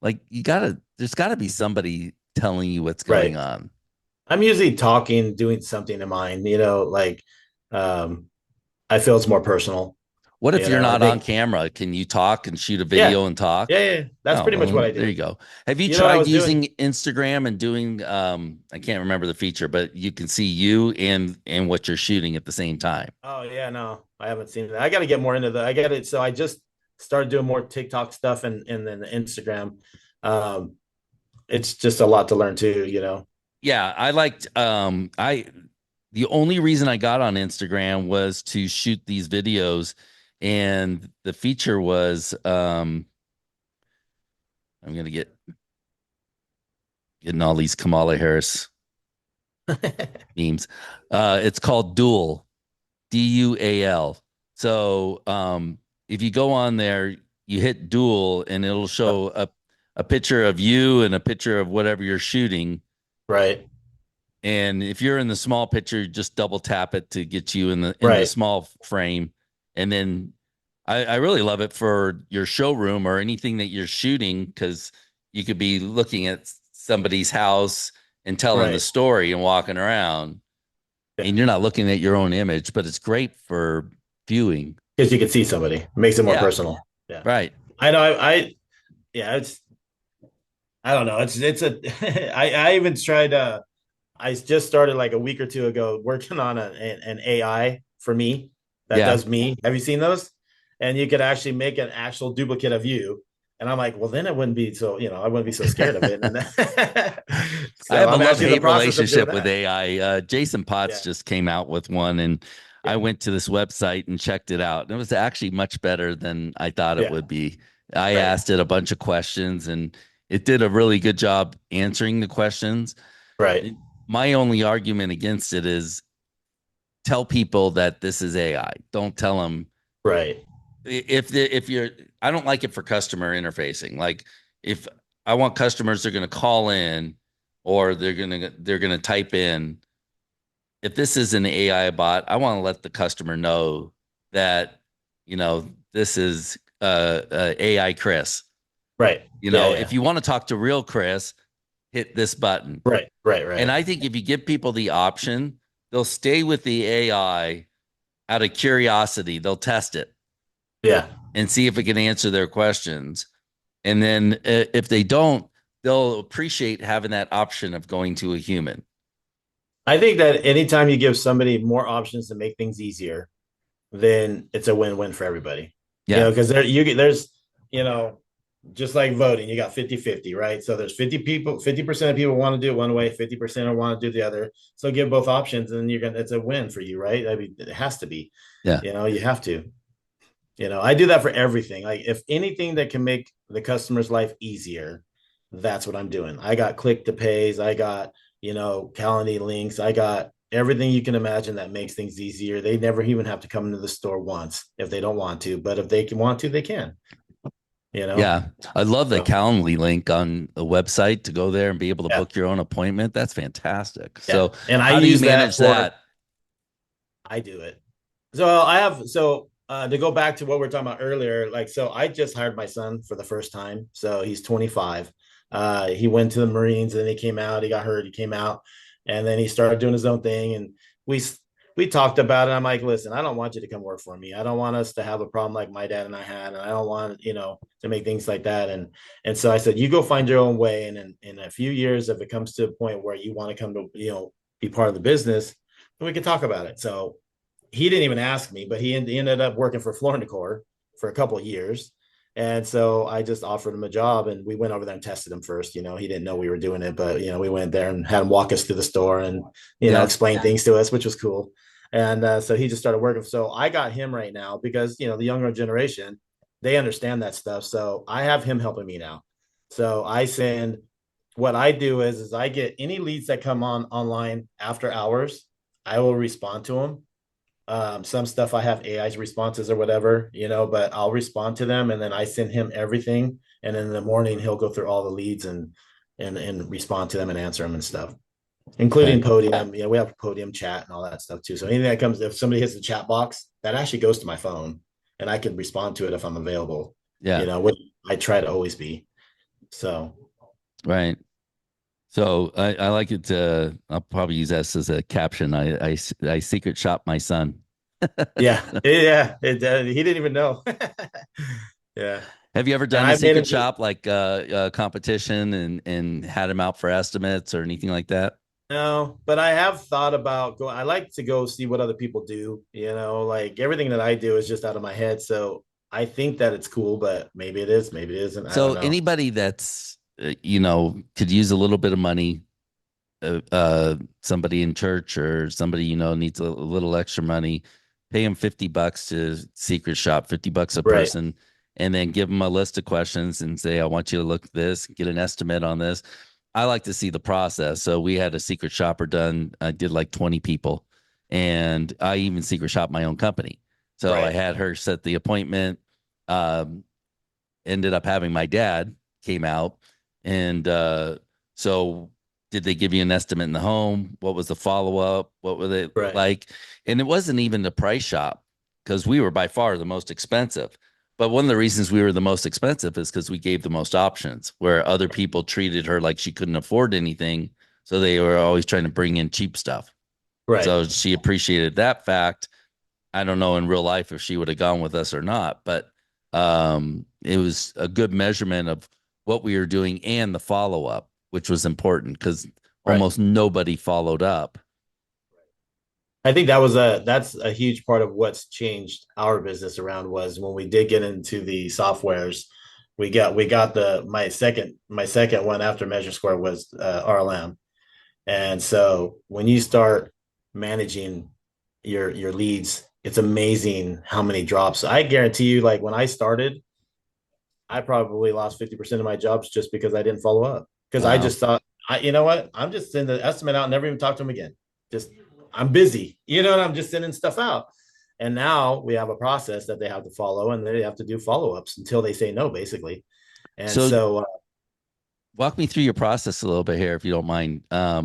Like there's gotta be somebody telling you what's going right. on. I'm usually talking, doing something in mind, like um I feel it's more personal, What if you're I not on think camera? Can you talk and shoot a yeah, video and talk? yeah, yeah. That's Oh, pretty much well, what I there do. you go. Have you You know what I tried was doing? using Instagram and doing I can't remember the feature, but you can see you and what you're shooting at the same time. Oh yeah, no, I haven't seen that. I got to get more into I got it. So I just started doing more TikTok stuff and then Instagram. Um, it's just a lot to learn too. Yeah, I liked I the only reason I got on Instagram was to shoot these videos, and the feature was I'm gonna getting all these Kamala Harris memes. It's called Dual. Dual. So if you go on there, you hit dual and it'll show a picture of you and a picture of whatever you're shooting. Right, And if you're in the small picture, just double tap it to get you in the right. small frame. And then I really love it for your showroom or anything that you're shooting, because you could be looking at somebody's house and telling the Right. story and walking around, Yeah. and you're not looking at your own image, but it's great for viewing. Because you can see somebody. It makes it more Yeah, personal. Yeah. right. I know. Yeah. It's I don't know. It's a I even tried I just started like a week or two ago working on an AI for me that Yeah. does me. Have you seen those? And you could actually make an actual duplicate of you. And I'm like, well, then it wouldn't be so, I wouldn't be so scared of it. And I so have a I'm actually in the love-hate process of doing relationship with that. AI. Jason Potts Yeah. just came out with one, and I Yeah. went to this website and checked it out. And it was actually much better than I thought it Yeah. would be. I Right. asked it a bunch of questions, and it did a really good job answering the questions. Right. It- My only argument against it is tell people that this is AI. Don't tell them Right. if you're. I don't like it for customer interfacing. Like if I want customers, they're going to call in or they're gonna type in. If this is an AI bot, I want to let the customer know that this is AI Chris. Right. Yeah. If Yeah. you want to talk to real Chris, hit this button. Right. Right. And Right. I think if you give people the option, they'll stay with the AI out of curiosity. They'll test it Yeah. and see if it can answer their questions. And then if they don't, they'll appreciate having that option of going to a human. I think that anytime you give somebody more options to make things easier, then it's a win-win for everybody. Yeah. Because there's, you know, just like voting, you got 50-50, right? So there's 50 people, 50% of people want to do it one way, 50% want to do the other. So give both options and it's a win for you, right? I mean, it has to be, Yeah. you have to. I do that for everything. Like if anything that can make the customer's life easier, that's what I'm doing. I got click to pays, I got, Calendly links, I got everything you can imagine that makes things easier. They never even have to come into the store once if they don't want to, but if they can want to, they can, you know. Yeah. I love the So Calendly link on the website to go there and be able to yeah, book your own appointment. That's fantastic. yeah. So, And I how do you use that manage for that? I do it. So to go back to what we are talking about earlier, like so I just hired my son for the first time. So he's 25. He went to the Marines and then he came out, he got hurt, he came out, and then he started doing his own thing. And we we talked about it. I'm like, listen, I don't want you to come work for me. I don't want us to have a problem like my dad and I had, and I don't want, to make things like that. And so I said, you go find your own way. And in a few years, if it comes to a point where you want to come to, be part of the business, then we can talk about it. So he didn't even ask me, but he ended up working for Floor and Decor for a couple of years. And so I just offered him a job and we went over there and tested him first. He didn't know we were doing it, but we went there and had him walk us through the store and, Yeah. explain things to us, which was cool. And so he just started working. So I got him right now because, the younger generation, they understand that stuff. So I have him helping me now. So what I do is I get any leads that come on online after hours, I will respond to them. Some stuff I have AI's responses or whatever, but I'll respond to them and then I send him everything. And in the morning he'll go through all the leads and respond to them and answer them and stuff, including Right. Podium. We have Podium chat and all that stuff too. So anything that comes, if somebody hits the chat box, that actually goes to my phone and I can respond to it if I'm available, Yeah. which I try to always be. So Right. So I like it. I'll probably use this as a caption. I secret shop my son. yeah, yeah, he didn't even know. Yeah. Have you ever And done a I made secret him shop like competition and had him out for estimates or anything like that? No, but I have thought about going. I like to go see what other people do. Like everything that I do is just out of my head. So I think that it's cool, but maybe it is, maybe it isn't. I don't So know. anybody that's could use a little bit of money, somebody in church or somebody needs a little extra money, pay them $50 to secret shop, $50 a Right, person, and then give them a list of questions and say, I want you to look at this, get an estimate on this. I like to see the process. So we had a secret shopper done. I did like 20 people, and I even secret shop my own company. So I right, had her set the appointment. Um, Ended up having my dad came out, and so did they give you an estimate in the home? What was the follow up? What were they right, like? And it wasn't even the price shop because we were by far the most expensive. But one of the reasons we were the most expensive is because we gave the most options, where other people treated her like she couldn't afford anything. So they were always trying to bring in cheap stuff. right. So she appreciated that fact. I don't know in real life if she would have gone with us or not, but it was a good measurement of what we were doing and the follow up, which was important because Right. almost nobody followed up. I think that's a huge part of what's changed our business around was when we did get into the softwares. We got the my second one after Measure Square was RLM. And so when you start managing your leads, it's amazing how many drops. I guarantee you, like when I started, I probably lost 50% of my jobs just because I didn't follow up. Because I Wow. just thought, you know what? I'm just sending the estimate out and never even talk to them again. Just I'm busy, and I'm just sending stuff out. And now we have a process that they have to follow, and they have to do follow-ups until they say no, basically. And So so, walk me through your process a little bit here, if you don't mind. yeah,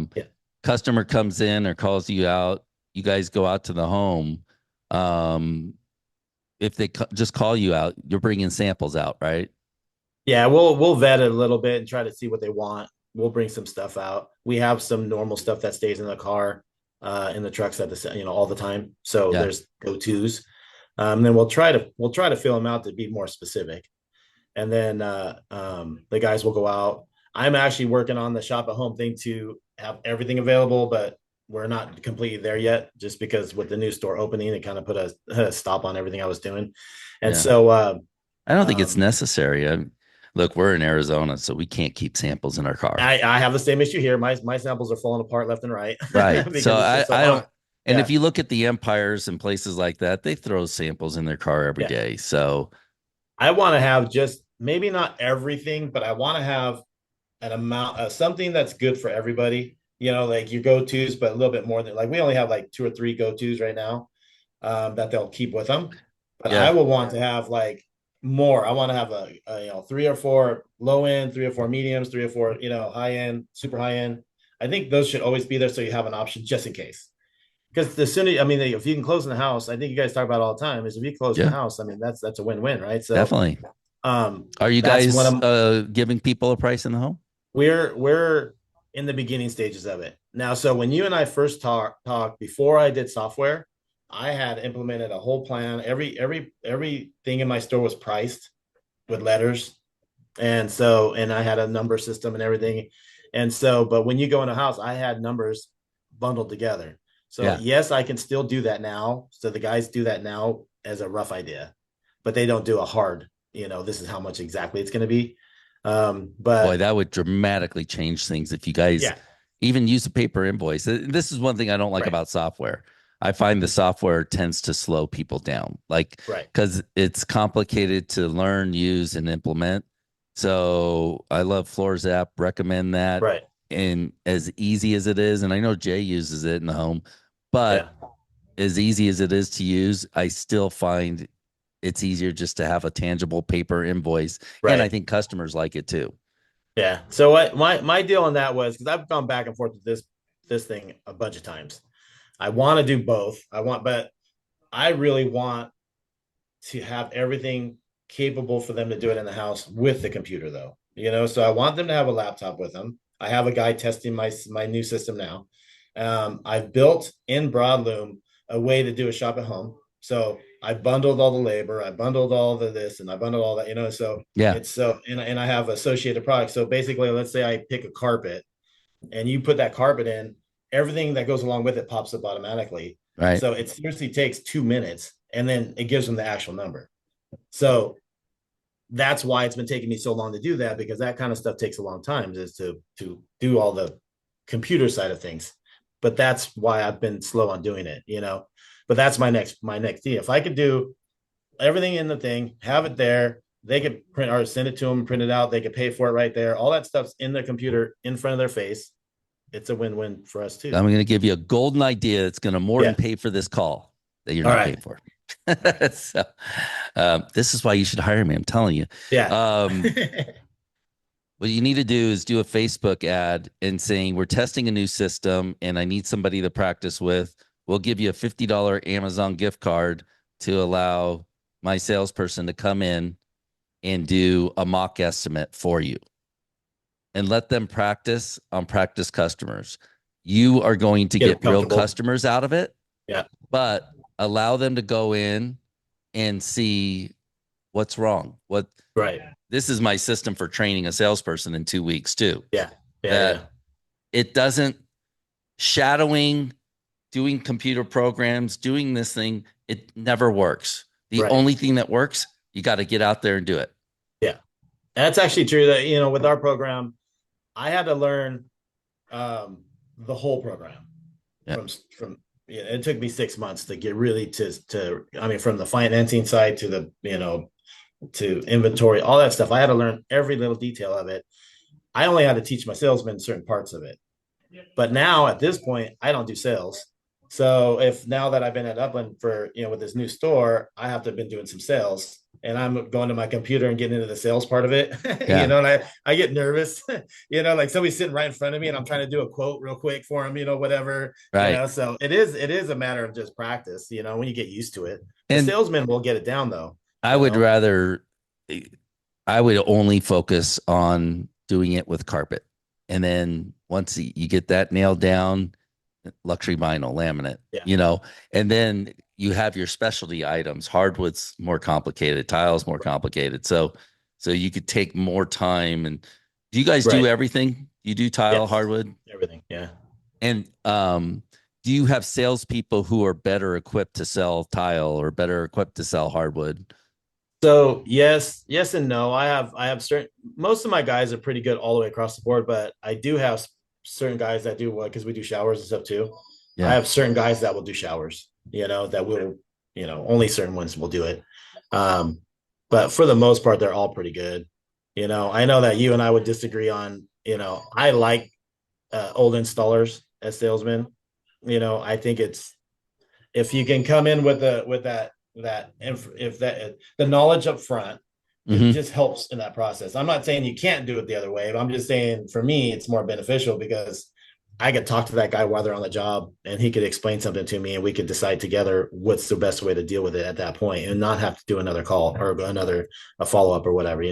Customer comes in or calls you out. You guys go out to the home. Um, if they just call you out, you're bringing samples out, right? yeah, we'll vet it a little bit and try to see what they want. We'll bring some stuff out. We have some normal stuff that stays in the car, in the trucks at the all the time. So Yeah. there's go tos. Then we'll try to fill them out to be more specific. And then the guys will go out. I'm actually working on the shop at home thing to have everything available, but we're not completely there yet, just because with the new store opening, it kind of put a stop on everything I was doing. And Yeah. so, I don't think it's um, necessary. Look, we're in Arizona, so we can't keep samples in our car. I have the same issue here. My samples are falling apart left and right Right. So because it's just so I don't, hot. and if Yeah, you look at the empires and places like that, they throw samples in their car every yeah. day. So I want to have just maybe not everything, but I want to have an amount of something that's good for everybody. Like your go tos, but a little bit more than like we only have like two or three go tos right now, that they'll keep with them. But I yeah. will want to have like more. I want to have three or four low end, three or four mediums, three or four high end, super high end. I think those should always be there so you have an option just in case. Because the sooner, I mean, if you can close in the house, I think you guys talk about it all the time. Is if you close in the Yeah, house, I mean, that's a win-win, right? So, definitely. Are you that's one guys of giving people a price in the home? we're in the beginning stages of it now. So when you and I first talked before I did software, I had implemented a whole plan. Everything in my store was priced with letters, and I had a number system and everything. And so, but when you go in a house, I had numbers bundled together. So Yeah. yes, I can still do that now. So the guys do that now as a rough idea, but they don't do a hard. This is how much exactly it's going to be. Boy, But that would dramatically change things if you guys yeah, even use a paper invoice. This is one thing I don't like right, about software. I find the software tends to slow people down, like right, because it's complicated to learn, use, and implement. So I love Floors app, recommend that. right. And as easy as it is, and I know Jay uses it in the home, but Yeah, as easy as it is to use, I still find it's easier just to have a tangible paper invoice. And I right. think customers like it too. Yeah. So what my deal on that was because I've gone back and forth with this thing a bunch of times. I want to do both. But I really want to have everything capable for them to do it in the house with the computer, though. So I want them to have a laptop with them. I have a guy testing my new system now. I've built in Broadloom a way to do a shop at home. So I bundled all the labor, I bundled all the this, and I bundled all that. So Yeah. it's and I have associated products. So basically, let's say I pick a carpet, and you put that carpet in, everything that goes along with it pops up automatically. Right. So it seriously takes 2 minutes, and then it gives them the actual number. So that's why it's been taking me so long to do that, because that kind of stuff takes a long time, is to do all the computer side of things. But that's why I've been slow on doing it. But that's my next thing. If I could do everything in the thing, have it there, they could print or send it to them, print it out, they could pay for it right there. All that stuff's in their computer in front of their face. It's a win-win for us I'm too. going to give you a golden idea that's going to more than Yeah. pay for this call that you're All not paying right. for. So, this is why you should hire me. I'm telling you. Yeah. What you need to do is do a Facebook ad and saying, we're testing a new system and I need somebody to practice with. We'll give you a $50 Amazon gift card to allow my salesperson to come in and do a mock estimate for you and let them practice on practice customers. You are going to Get them get real comfortable. customers out of it, Yeah. but allow them to go in and see what's wrong. Right. this is my system for training a salesperson in 2 weeks too. Yeah. Yeah. Yeah. That it doesn't shadowing, doing computer programs, doing this thing, it never works. The Right. only thing that works, you got to get out there and do it. Yeah. That's actually true that, with our program, I had to learn the whole program Yeah. from it took me 6 months to get really I mean, from the financing side to the, to inventory, all that stuff. I had to learn every little detail of it. I only had to teach my salesmen certain parts of it. But now at this point, I don't do sales. So if now that I've been at Upland for, with this new store, I have to have been doing some sales and I'm going to my computer and getting into the sales part of it, Yeah. and I get nervous, like somebody's sitting right in front of me and I'm trying to do a quote real quick for them, whatever, Right. so it is a matter of just practice, when you get used to it. The And salesman will get it down though, I you would know? rather, I would only focus on doing it with carpet. And then once you get that nailed down, luxury vinyl, laminate, Yeah. and then you have your specialty items. Hardwood's more complicated, tiles more complicated. So you could take more time. And do you guys do Right. everything? You do tile, Yes. hardwood, Everything. Yeah. and do you have salespeople who are better equipped to sell tile or better equipped to sell hardwood? So yes and no. I have certain, most of my guys are pretty good all the way across the board, but I do have certain guys that do what, because we do showers and stuff too. I Yeah. have certain guys that will do showers, that will, only certain ones will do it. Um, but for the most part, they're all pretty good. I know that you and I would disagree on, I like old installers as salesmen. I think it's, if you can come in with if that the knowledge up front, it Mm-hmm. just helps in that process. I'm not saying you can't do it the other way, but I'm just saying for me it's more beneficial because I could talk to that guy while they're on the job and he could explain something to me and we could decide together what's the best way to deal with it at that point and not have to do another call or a follow-up or whatever,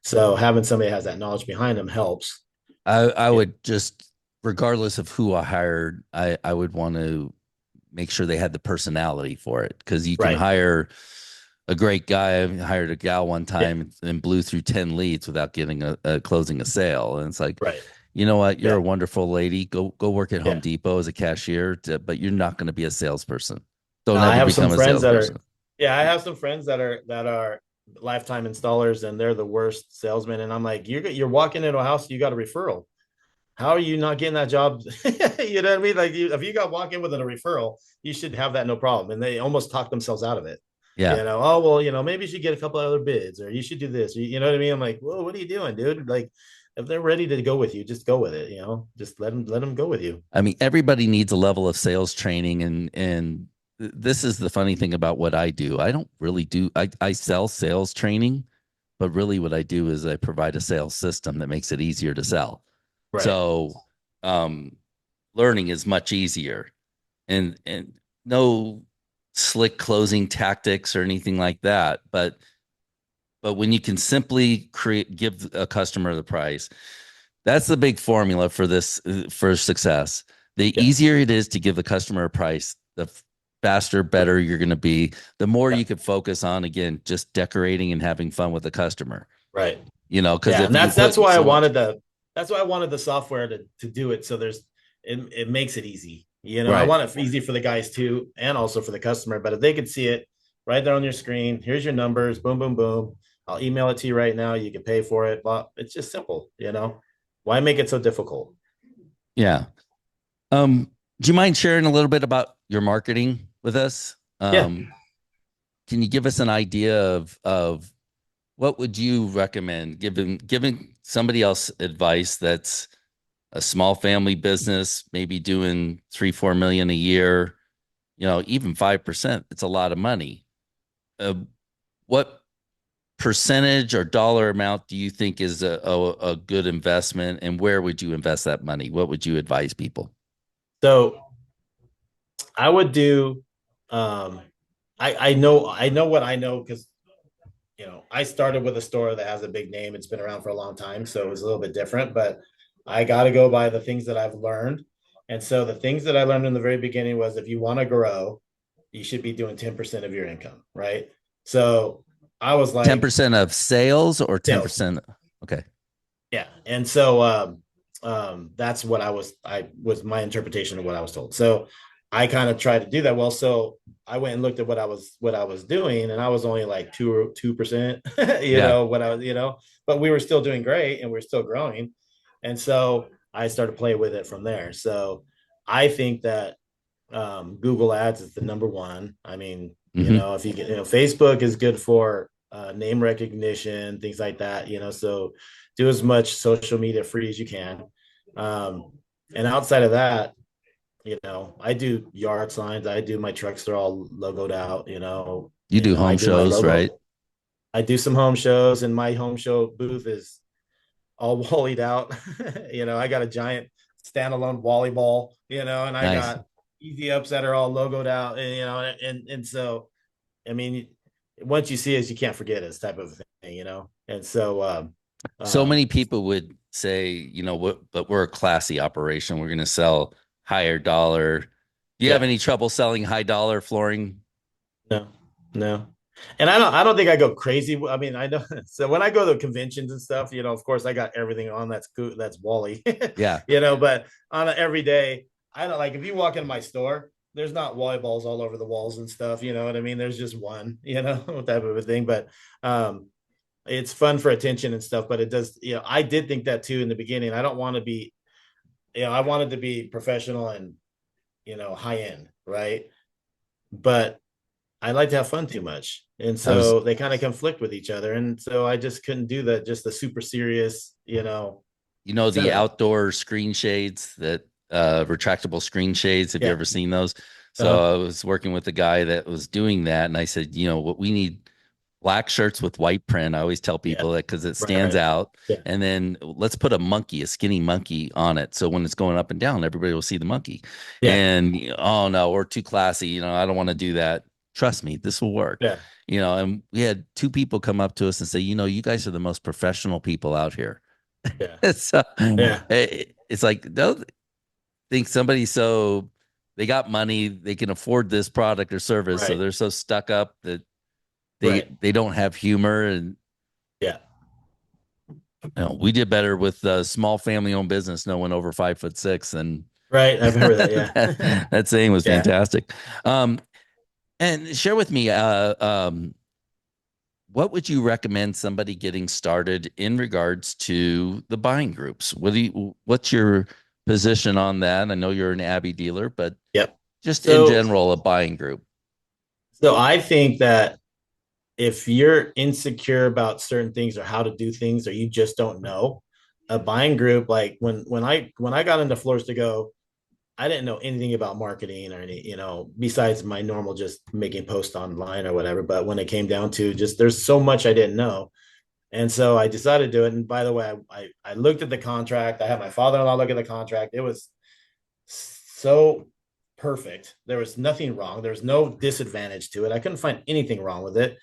so having somebody that has that knowledge behind them helps. I Yeah. would just, regardless of who I hired, I would want to make sure they had the personality for it, because you can Right. hire a great guy. I hired a gal one Yeah. time and blew through 10 leads without getting a closing a sale. And it's like, Right. you know what? You're Yeah. a wonderful lady. Go work at Home Yeah. Depot as a cashier, but you're not going to be a salesperson. No, Don't I ever have some become a friends that salesperson. are, yeah, I have some friends that are lifetime installers and they're the worst salesmen. And I'm like, you're walking into a house, you got a referral. How are you not getting that job? You know what I mean? Like if you got walk in with a referral, you should have that no problem. And they almost talk themselves out of it. Yeah. Oh, well, maybe you should get a couple of other bids or you should do this. You know what I mean? I'm like, whoa, what are you doing, dude? Like if they're ready to go with you, just go with it. Just let them go with you. I mean, everybody needs a level of sales training, and this is the funny thing about what I do. I don't really do I sell sales training, but really what I do is I provide a sales system that makes it easier to sell. Right. So um learning is much easier, and no slick closing tactics or anything like that. But when you can simply give a customer the price, that's the big formula for this, for success. The Yeah. easier it is to give the customer a price, the faster, better you're going to be. The more Yeah. you could focus on, again, just decorating and having fun with the customer. Right. Because Yeah, if and you that's put why I so much, wanted the software to do it. So it makes it easy. I right? want it easy for the guys too, and also for the customer. But if they could see it right there on your screen, here's your numbers, boom, boom, boom. I'll email it to you right now. You can pay for it, but it's just simple. Why make it so difficult? Yeah. Do you mind sharing a little bit about your marketing with us? Yeah. Can you give us an idea of what would you recommend giving somebody else advice that's a small family business, maybe doing 3-4 million a year, even 5%, it's a lot of money. What percentage or dollar amount do you think is a good investment, and where would you invest that money? What would you advise people? So I would do. Um, I know what I know because I started with a store that has a big name. It's been around for a long time, so it was a little bit different. But I got to go by the things that I've learned. And so the things that I learned in the very beginning was if you want to grow, you should be doing 10% of your income, right? So I was like 10% of sales or sales. 10%? Okay. Yeah. And so that's what I was my interpretation of what I was told. So I kind of tried to do that. Well, so I went and looked at what I was doing, and I was only like 2%, Yeah. what I was, but we were still doing great and we are still growing. And so I started to play with it from there. So I think that Google Ads is the number one. I mean, Hmm. if you get, Facebook is good for name recognition, things like that, so do as much social media free as you can. Um, and outside of that, I do yard signs. I do my trucks. They're all logoed out, You do I home do my shows, right? logo. I do some home shows, and my home show booth is all wallied out. I got a giant standalone Wally ball, and I Nice. got easy ups that are all logoed out, and and so I mean, once you see it, you can't forget it, type of thing, And so So um many people would say, what, but we're a classy operation. We're going to sell higher dollar. Do you have yeah, any trouble selling high dollar flooring? no, no. And I don't think I go crazy. I mean, I know so when I go to conventions and stuff, of course I got everything on that's cool, that's Wally. Yeah. But on an everyday, I don't like if you walk into my store, there's not Wally balls all over the walls and stuff, you know what I mean? There's just one, type of a thing. But it's fun for attention and stuff, but it does, I did think that too in the beginning. I don't want to be, I wanted to be professional and, high end, right? But I like to have fun too much. And I was, so they kind of conflict with each other. And so I just couldn't do that, just the super serious, the setup. outdoor screen shades that retractable screen shades. Have you Yeah. ever seen those? Uh-huh. So I was working with a guy that was doing that, and I said, what we need black shirts with white print. I always tell Yeah. people that because it Right. stands Right. out. Yeah. And then let's put a skinny monkey on it. So when it's going up and down, everybody will see the monkey. Yeah. And oh no, we're too classy. I don't want to do that. Trust me, this will work. Yeah. And we had two people come up to us and say, you guys are the most professional people out here. Yeah. So Yeah. it's like, don't think somebody so they got money, they can afford this product or service. So Right. they're so stuck up that they Right. they don't have humor. And Yeah. we did better with a small family owned business, no one over 5'6", and Right. I remember that. Yeah. that saying was Yeah. fantastic. Um, and share with me, what would you recommend somebody getting started in regards to the buying groups? What's your position on that? I know you're an Abbey dealer, but Yep. just in So, general, a buying group. so I think that if you're insecure about certain things or how to do things, or you just don't know, a buying group, like when I got into Floors to Go, I didn't know anything about marketing or any, besides my normal just making posts online or whatever. But when it came down to just there's so much I didn't know. And so I decided to do it. And by the way, I looked at the contract. I had my father-in-law look at the contract. It was so perfect. There was nothing wrong. There was no disadvantage to it. I couldn't find anything wrong with it.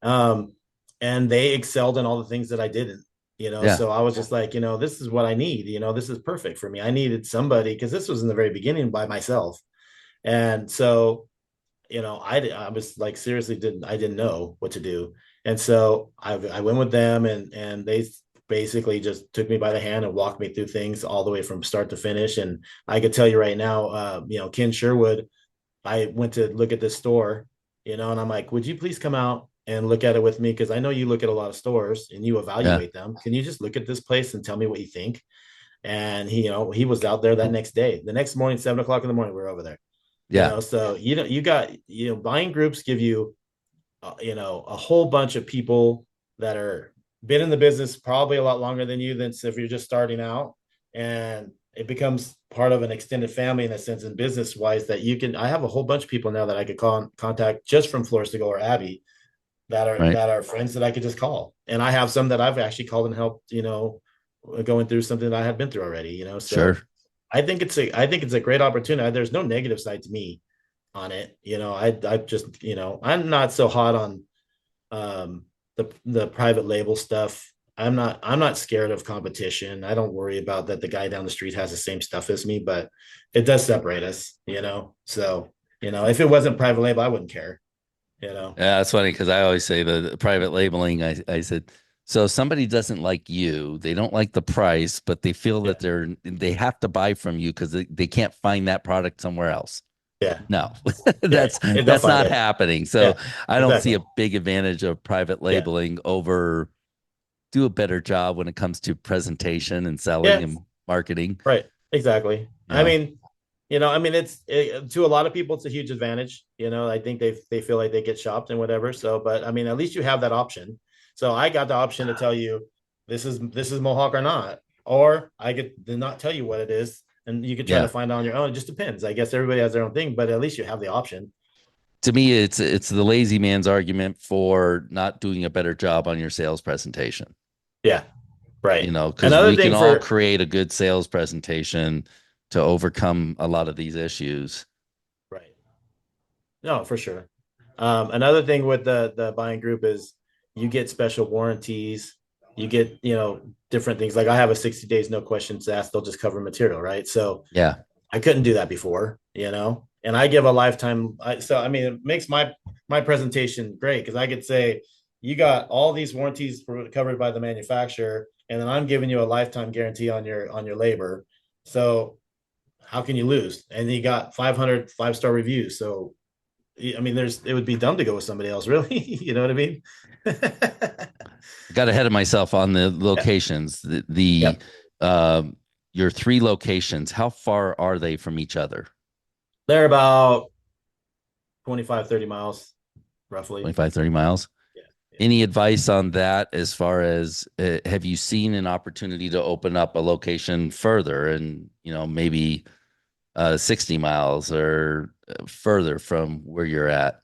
Um, and they excelled in all the things that I didn't, Yeah, so I was just like, this is what I need, this is perfect for me. I needed somebody because this was in the very beginning by myself. And so, I was like, seriously, I didn't know what to do. And so I went with them, and they basically just took me by the hand and walked me through things all the way from start to finish. And I could tell you right now, Ken Sherwood, I went to look at this store, and I'm like, would you please come out and look at it with me? Because I know you look at a lot of stores and you yeah, evaluate them. Can you just look at this place and tell me what you think? And he was out there that next day. The next morning, 7 o'clock in the morning, we were over there. yeah, So you got buying groups give you a whole bunch of people that are been in the business probably a lot longer than you, than if you're just starting out, and it becomes part of an extended family in a sense, in business wise, that I have a whole bunch of people now that I could call and contact just from Floors to Go or Abbey, that are right. friends that I could just call. And I have some that I've actually called and helped, going through something that I had been through already, Sure. so I think it's a great opportunity. There's no negative side to me on it. I just, I'm not so hot on the private label stuff. I'm not scared of competition. I don't worry about that the guy down the street has the same stuff as me, but it does separate us, so if it wasn't private label, I wouldn't care. you know? Yeah, that's funny because I always say the private labeling. I said, so if somebody doesn't like you, they don't like the price, but they feel Yeah. that they have to buy from you because they can't find that product somewhere else. Yeah. No, Yeah. that's They'll that's find not it. happening. So Yeah. I don't see Exactly. a big advantage of private Yeah. labeling over do a better job when it comes to presentation and selling Yeah. and marketing. Right. Exactly. You I know, mean, I mean, to a lot of people, it's a huge advantage. I think they feel like they get shopped and whatever. So, but I mean, at least you have that option. So I got the option to tell you this is Mohawk or not, or I could not tell you what it is, and you could try to yeah. find out on your own. It just depends. I guess everybody has their own thing, but at least you have the option. To me, it's the lazy man's argument for not doing a better job on your sales presentation. Yeah. You Right. know, because Another we can thing all for create a good sales presentation to overcome a lot of these issues. right. No, for sure. Another thing with the buying group is you get special warranties. You get different things. Like I have a 60 days no questions asked. They'll just cover material, right? So Yeah, I couldn't do that before, and I give a lifetime. So I mean, it makes my presentation great because I could say you got all these warranties covered by the manufacturer, and then I'm giving you a lifetime guarantee on your labor. So how can you lose? And you got 500 5-star reviews. So I mean, it would be dumb to go with somebody else, really. You know what I mean? I got ahead of myself on the Yeah. locations. The Yep. your three locations, how far are they from each other? They're about 25, 30 miles, roughly. 25, 30 miles. Yeah. Yeah. Any advice on that as far as have you seen an opportunity to open up a location further and, maybe 60 miles or further from where you're at?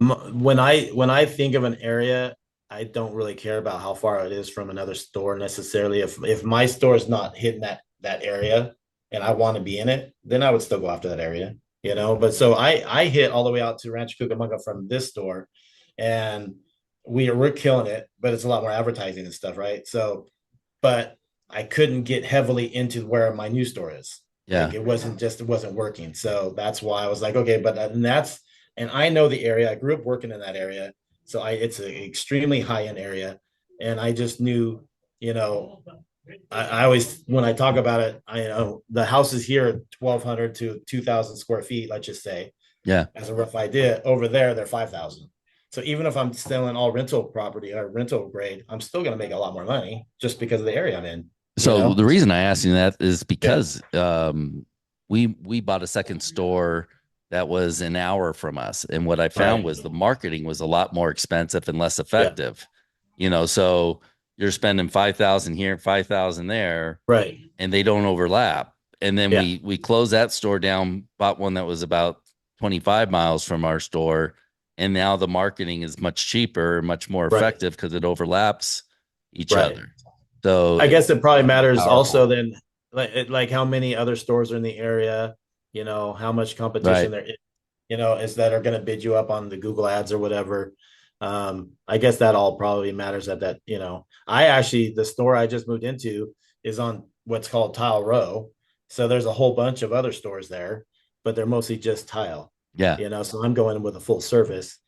When I think of an area, I don't really care about how far it is from another store necessarily. If my store is not hitting that area and I want to be in it, then I would still go after that area, But so I hit all the way out to Rancho Cucamonga from this store, and we're killing it, but it's a lot more advertising and stuff, right? So, but I couldn't get heavily into where my new store is. Like Yeah. it wasn't working. So that's why I was like, okay, but and I know the area. I grew up working in that area. So it's an extremely high end area. And I just knew, you know, I always, when I talk about it, I know the houses here, 1,200 to 2,000 square feet, let's just say, Yeah. as a rough idea. Over there, they're 5,000. So even if I'm still in all rental property or rental grade, I'm still going to make a lot more money just because of the area I'm in, you So know? the reason I asked you that is Yeah. because we bought a second store that was an hour from us, and what I found Right. was the marketing was a lot more expensive and less Yeah. effective. So you're spending 5,000 here, 5,000 there, Right. and they don't overlap. And then Yeah. we closed that store down, bought one that was about 25 miles from our store, and now the marketing is much cheaper, much more Right. effective because it overlaps each Right. other. So I guess it probably matters also powerful. then, like how many other stores are in the area, how much competition Right. there is that are going to bid you up on the Google ads or whatever. I guess that all probably matters at that. The store I just moved into is on what's called Tile Row. So there's a whole bunch of other stores there, but they're mostly just tile, Yeah. so I'm going with a full service.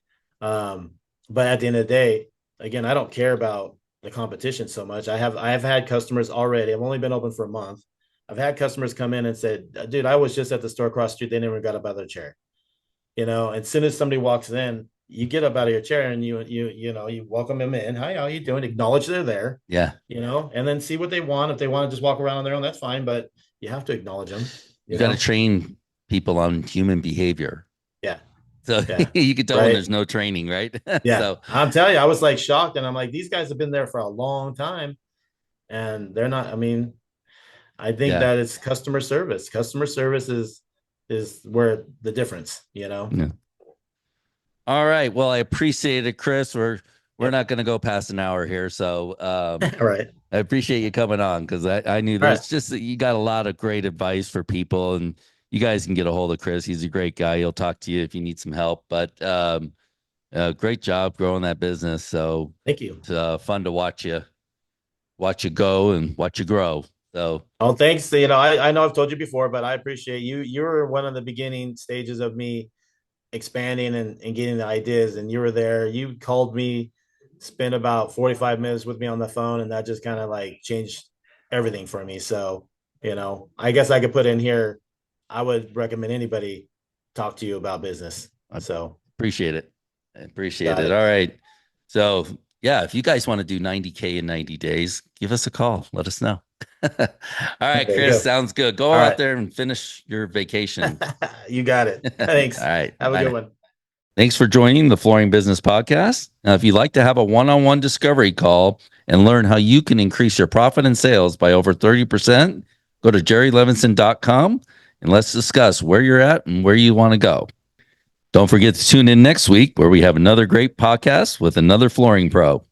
Um, but at the end of the day, again, I don't care about the competition so much. I have had customers already. I've only been open for a month. I've had customers come in and said, "Dude, I was just at the store across the street. They never got up out of their chair." As soon as somebody walks in, you get up out of your chair and you welcome them in. Hi, how you doing? Acknowledge they're there, Yeah. and then see what they want. If they want to just walk around on their own, that's fine. But you have to acknowledge them. You You got to know? train people on human behavior. Yeah, So yeah, you can tell when right. there's no training, right? Yeah, So I'm telling you, I was like shocked, and I'm like, these guys have been there for a long time, and they're not. I mean, I think yeah. that it's customer service. Customer service is where the difference. Yeah. All right. Well, I appreciate it, Chris. We're Yep. not going to go past an hour here, so All right. I appreciate you coming on because I knew All right. there's just you got a lot of great advice for people, and you guys can get a hold of Chris. He's a great guy. He'll talk to you if you need some help. But great job growing that business. So Thank you. it's fun to watch you go and watch you grow. So Oh, thanks. I know I've told you before, but I appreciate you. You were one of the beginning stages of me expanding and getting the ideas, and you were there. You called me, spent about 45 minutes with me on the phone, and that just kind of like changed everything for me. So, I guess I could put in here, I would recommend anybody talk to you about business. I So, appreciate it. I appreciate got it. it. All right. So yeah, if you guys want to do 90K in 90 days, give us a call. Let us know. All right, There you Chris, go. sounds good. Go All out right. there and finish your vacation. You got it. All Thanks. right. Have a Bye good now. one. Thanks for joining the Flooring Business Podcast. Now, if you'd like to have a one-on-one discovery call and learn how you can increase your profit and sales by over 30%, go to jerrylevinson.com and let's discuss where you're at and where you want to go. Don't forget to tune in next week where we have another great podcast with another flooring pro.